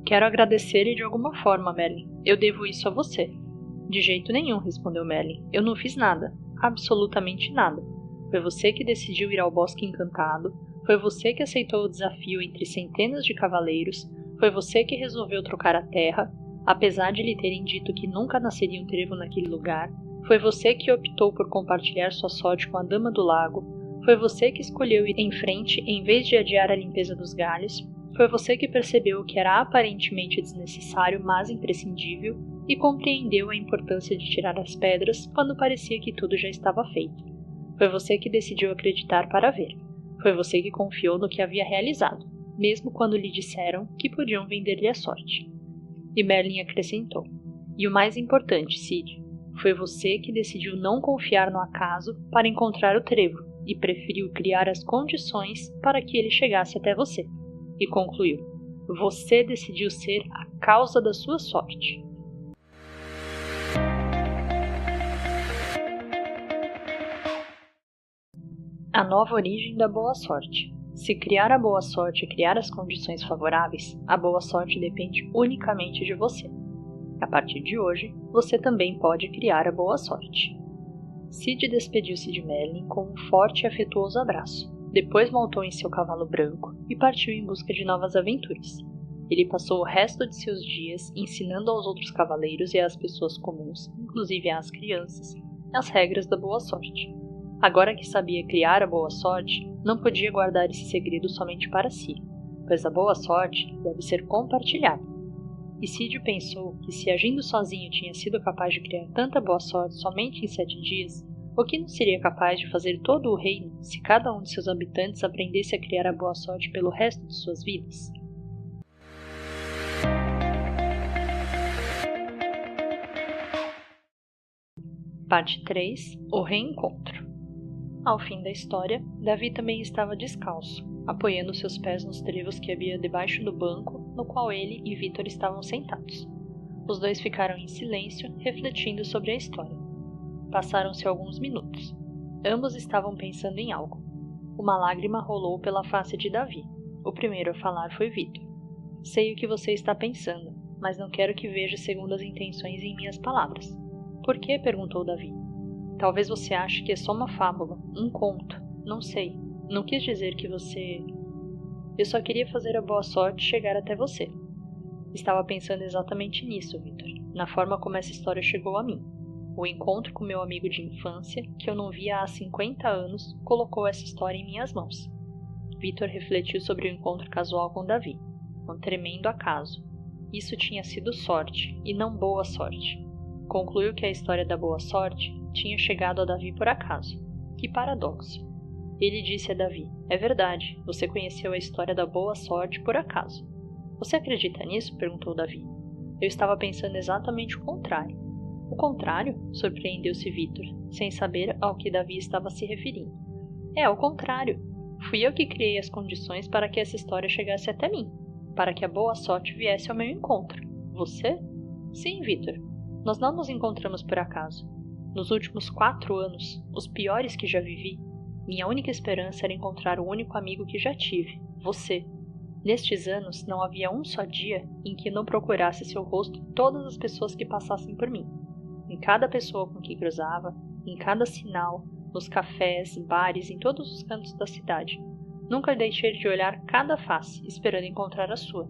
Quero agradecer-lhe de alguma forma, Merlin. Eu devo isso a você. De jeito nenhum, respondeu Merlin. Eu não fiz nada. Absolutamente nada. Foi você que decidiu ir ao Bosque Encantado. Foi você que aceitou o desafio entre centenas de cavaleiros. Foi você que resolveu trocar a terra, apesar de lhe terem dito que nunca nasceria um trevo naquele lugar. Foi você que optou por compartilhar sua sorte com a Dama do Lago. Foi você que escolheu ir em frente em vez de adiar a limpeza dos galhos. Foi você que percebeu o que era aparentemente desnecessário, mas imprescindível, e compreendeu a importância de tirar as pedras quando parecia que tudo já estava feito. Foi você que decidiu acreditar para ver. Foi você que confiou no que havia realizado, mesmo quando lhe disseram que podiam vender-lhe a sorte. E Merlin acrescentou: e o mais importante, Cid, foi você que decidiu não confiar no acaso para encontrar o trevo e preferiu criar as condições para que ele chegasse até você. E concluiu: você decidiu ser a causa da sua sorte. A nova origem da boa sorte. Se criar a boa sorte e criar as condições favoráveis, a boa sorte depende unicamente de você. A partir de hoje, você também pode criar a boa sorte. Cid despediu-se de Merlin com um forte e afetuoso abraço. Depois montou em seu cavalo branco e partiu em busca de novas aventuras. Ele passou o resto de seus dias ensinando aos outros cavaleiros e às pessoas comuns, inclusive às crianças, as regras da boa sorte. Agora que sabia criar a boa sorte, não podia guardar esse segredo somente para si, pois a boa sorte deve ser compartilhada. E Cid pensou que se agindo sozinho tinha sido capaz de criar tanta boa sorte somente em 7 dias, o que não seria capaz de fazer todo o reino se cada um de seus habitantes aprendesse a criar a boa sorte pelo resto de suas vidas? Parte 3. O reencontro. Ao fim da história, Davi também estava descalço, apoiando seus pés nos trevos que havia debaixo do banco no qual ele e Vitor estavam sentados. Os dois ficaram em silêncio, refletindo sobre a história. Passaram-se alguns minutos. Ambos estavam pensando em algo. Uma lágrima rolou pela face de Davi. O primeiro a falar foi Vitor. Sei o que você está pensando, mas não quero que veja segundas intenções em minhas palavras. Por quê? Perguntou Davi. Talvez você ache que é só uma fábula, um conto. Não sei. Não quis dizer que você... Eu só queria fazer a boa sorte chegar até você. Estava pensando exatamente nisso, Vitor, na forma como essa história chegou a mim. O encontro com meu amigo de infância, que eu não via há 50 anos, colocou essa história em minhas mãos. Vitor refletiu sobre o encontro casual com Davi. Um tremendo acaso. Isso tinha sido sorte, e não boa sorte. Concluiu que a história da boa sorte tinha chegado a Davi por acaso. Que paradoxo. Ele disse a Davi: é verdade, você conheceu a história da boa sorte por acaso. Você acredita nisso? Perguntou Davi. Eu estava pensando exatamente o contrário. O contrário? Surpreendeu-se Vitor, sem saber ao que Davi estava se referindo. É, o contrário. Fui eu que criei as condições para que essa história chegasse até mim, para que a boa sorte viesse ao meu encontro. Você? Sim, Vitor. Nós não nos encontramos por acaso. Nos últimos 4 anos, os piores que já vivi, minha única esperança era encontrar o único amigo que já tive, você. Nestes anos, não havia um só dia em que não procurasse seu rosto em todas as pessoas que passassem por mim. Em cada pessoa com que cruzava, em cada sinal, nos cafés, bares, em todos os cantos da cidade. Nunca deixei de olhar cada face, esperando encontrar a sua.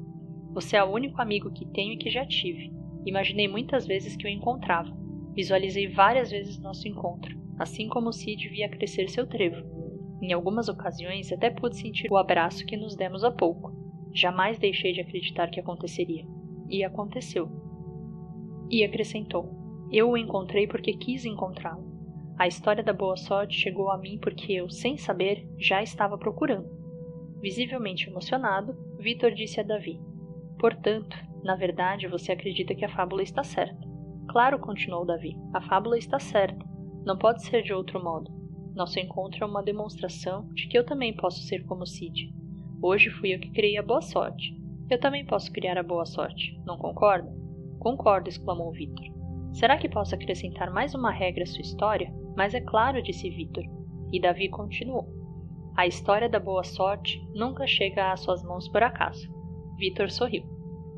Você é o único amigo que tenho e que já tive. Imaginei muitas vezes que o encontrava. Visualizei várias vezes nosso encontro, assim como Cid via crescer seu trevo. Em algumas ocasiões até pude sentir o abraço que nos demos há pouco. Jamais deixei de acreditar que aconteceria. E aconteceu. E acrescentou: eu o encontrei porque quis encontrá-lo. A história da boa sorte chegou a mim porque eu, sem saber, já estava procurando. Visivelmente emocionado, Victor disse a Davi: portanto, na verdade, você acredita que a fábula está certa. Claro, continuou Davi, a fábula está certa. Não pode ser de outro modo. Nosso encontro é uma demonstração de que eu também posso ser como Cid. Hoje fui eu que criei a boa sorte. Eu também posso criar a boa sorte, não concorda? Concordo, exclamou Victor. Será que posso acrescentar mais uma regra à sua história? Mas é claro, disse Victor. E Davi continuou. A história da boa sorte nunca chega às suas mãos por acaso. Victor sorriu.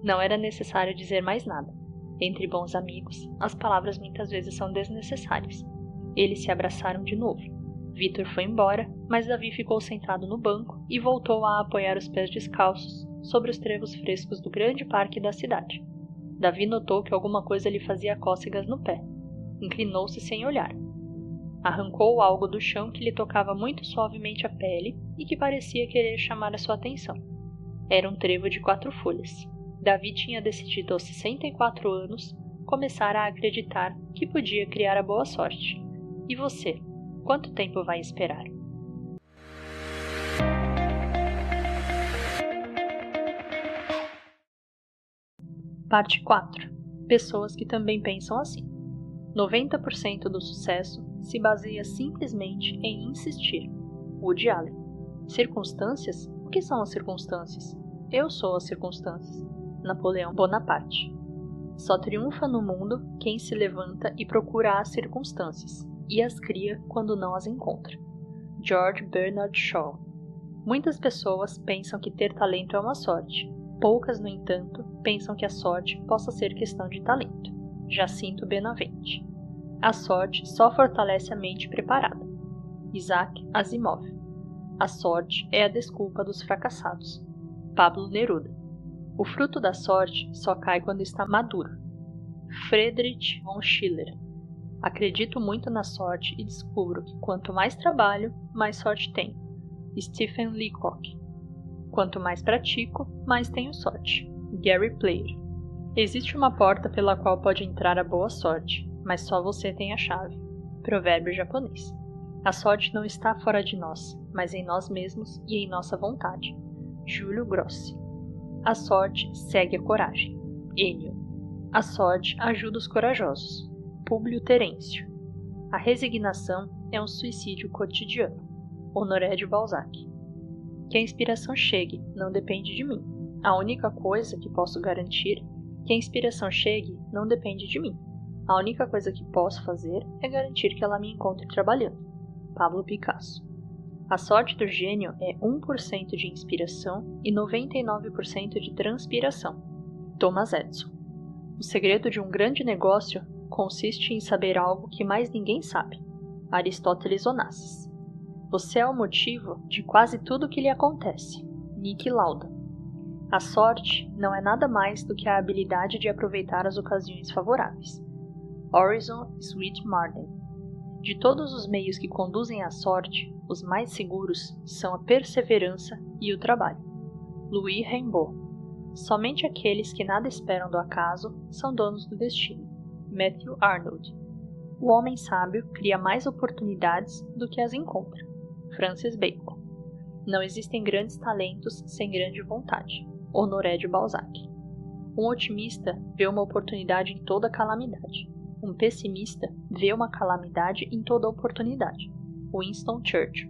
Não era necessário dizer mais nada. Entre bons amigos, as palavras muitas vezes são desnecessárias. Eles se abraçaram de novo. Victor foi embora, mas Davi ficou sentado no banco e voltou a apoiar os pés descalços sobre os trevos frescos do grande parque da cidade. Davi notou que alguma coisa lhe fazia cócegas no pé. Inclinou-se sem olhar. Arrancou algo do chão que lhe tocava muito suavemente a pele e que parecia querer chamar a sua atenção. Era um trevo de 4 folhas. Davi tinha decidido aos 64 anos começar a acreditar que podia criar a boa sorte. E você? Quanto tempo vai esperar? Parte 4. Pessoas que também pensam assim. 90% do sucesso se baseia simplesmente em insistir. Woody Allen. Circunstâncias? O que são as circunstâncias? Eu sou as circunstâncias. Napoleão Bonaparte. Só triunfa no mundo quem se levanta e procura as circunstâncias, e as cria quando não as encontra. George Bernard Shaw. Muitas pessoas pensam que ter talento é uma sorte. Poucas, no entanto, pensam que a sorte possa ser questão de talento. Jacinto Benavente. A sorte só fortalece a mente preparada. Isaac Asimov. A sorte é a desculpa dos fracassados. Pablo Neruda. O fruto da sorte só cai quando está maduro. Friedrich von Schiller. Acredito muito na sorte e descubro que quanto mais trabalho, mais sorte tenho. Stephen Leacock. Quanto mais pratico, mais tenho sorte. Gary Player. Existe uma porta pela qual pode entrar a boa sorte, mas só você tem a chave. Provérbio japonês. A sorte não está fora de nós, mas em nós mesmos e em nossa vontade. Júlio Grossi. A sorte segue a coragem. Enio. A sorte ajuda os corajosos. Públio Terêncio. A resignação é um suicídio cotidiano. Honoré de Balzac. Que a inspiração chegue não depende de mim. A única coisa que posso garantir que a inspiração chegue não depende de mim. A única coisa que posso fazer é garantir que ela me encontre trabalhando. Pablo Picasso. A sorte do gênio é 1% de inspiração e 99% de transpiração. Thomas Edison. O segredo de um grande negócio consiste em saber algo que mais ninguém sabe. Aristóteles Onassis. Você é o motivo de quase tudo que lhe acontece. Niki Lauda. A sorte não é nada mais do que a habilidade de aproveitar as ocasiões favoráveis. Horizon Sweet Marden. De todos os meios que conduzem à sorte, os mais seguros são a perseverança e o trabalho. Louis Rimbaud. Somente aqueles que nada esperam do acaso são donos do destino. Matthew Arnold. O homem sábio cria mais oportunidades do que as encontra. Francis Bacon. Não existem grandes talentos sem grande vontade. Honoré de Balzac. Um otimista vê uma oportunidade em toda calamidade. Um pessimista vê uma calamidade em toda oportunidade. Winston Churchill.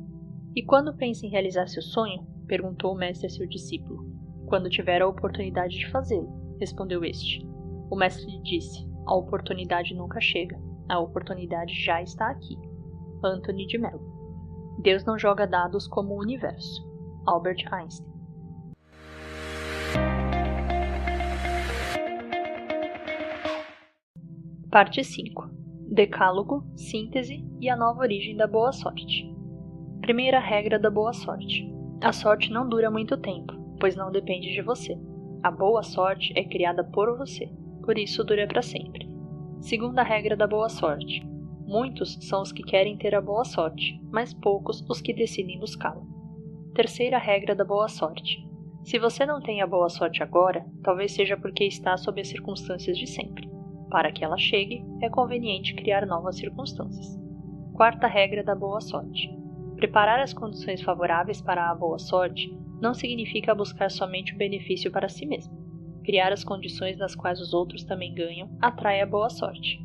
E quando pensa em realizar seu sonho? Perguntou o mestre a seu discípulo. Quando tiver a oportunidade de fazê-lo, respondeu este. O mestre lhe disse, a oportunidade nunca chega. A oportunidade já está aqui. Anthony de Mello. Deus não joga dados como o universo. Albert Einstein. Parte 5. Decálogo, síntese e a nova origem da boa sorte. Primeira regra da boa sorte. A sorte não dura muito tempo, pois não depende de você. A boa sorte é criada por você, por isso dura para sempre. Segunda regra da boa sorte. Muitos são os que querem ter a boa sorte, mas poucos os que decidem buscá-la. Terceira regra da boa sorte. Se você não tem a boa sorte agora, talvez seja porque está sob as circunstâncias de sempre. Para que ela chegue, é conveniente criar novas circunstâncias. Quarta regra da boa sorte. Preparar as condições favoráveis para a boa sorte não significa buscar somente o benefício para si mesmo. Criar as condições nas quais os outros também ganham atrai a boa sorte.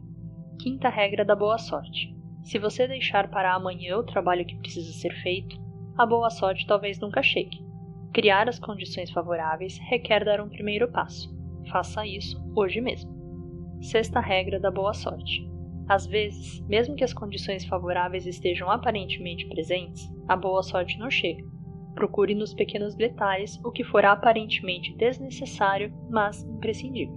Quinta regra da boa sorte. Se você deixar para amanhã o trabalho que precisa ser feito, a boa sorte talvez nunca chegue. Criar as condições favoráveis requer dar um primeiro passo. Faça isso hoje mesmo. Sexta regra da boa sorte. Às vezes, mesmo que as condições favoráveis estejam aparentemente presentes, a boa sorte não chega. Procure nos pequenos detalhes o que for aparentemente desnecessário, mas imprescindível.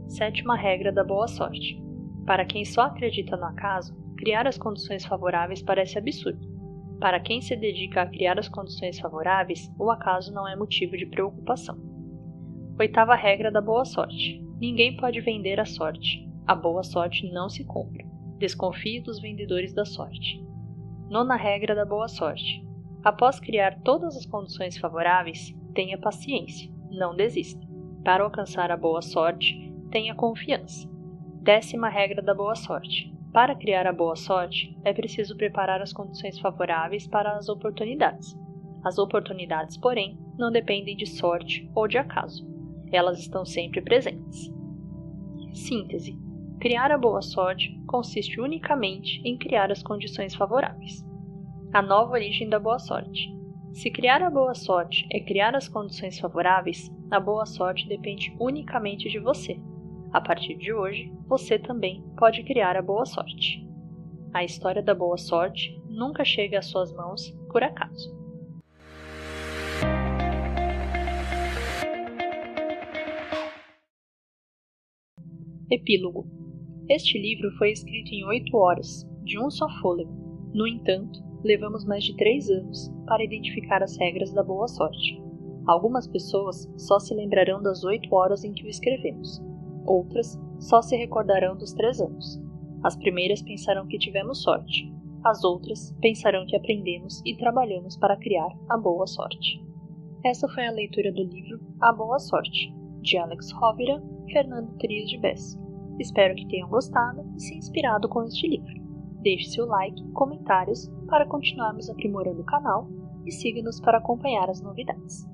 Sétima regra da boa sorte. Para quem só acredita no acaso, criar as condições favoráveis parece absurdo. Para quem se dedica a criar as condições favoráveis, o acaso não é motivo de preocupação. Oitava regra da boa sorte. Ninguém pode vender a sorte. A boa sorte não se compra. Desconfie dos vendedores da sorte. Nona regra da boa sorte. Após criar todas as condições favoráveis, tenha paciência, não desista. Para alcançar a boa sorte, tenha confiança. Décima regra da boa sorte. Para criar a boa sorte, é preciso preparar as condições favoráveis para as oportunidades. As oportunidades, porém, não dependem de sorte ou de acaso. Elas estão sempre presentes. Síntese. Criar a boa sorte consiste unicamente em criar as condições favoráveis. A nova origem da boa sorte. Se criar a boa sorte é criar as condições favoráveis, a boa sorte depende unicamente de você. A partir de hoje, você também pode criar a boa sorte. A história da boa sorte nunca chega às suas mãos por acaso. Epílogo. Este livro foi escrito em 8 horas, de um só fôlego. No entanto, levamos mais de 3 anos para identificar as regras da boa sorte. Algumas pessoas só se lembrarão das 8 horas em que o escrevemos. Outras só se recordarão dos 3 anos. As primeiras pensarão que tivemos sorte. As outras pensarão que aprendemos e trabalhamos para criar a boa sorte. Essa foi a leitura do livro A Boa Sorte, de Alex Rovira, Fernando Trias de Bess. Espero que tenham gostado e se inspirado com este livro. Deixe seu like e comentários para continuarmos aprimorando o canal e siga-nos para acompanhar as novidades.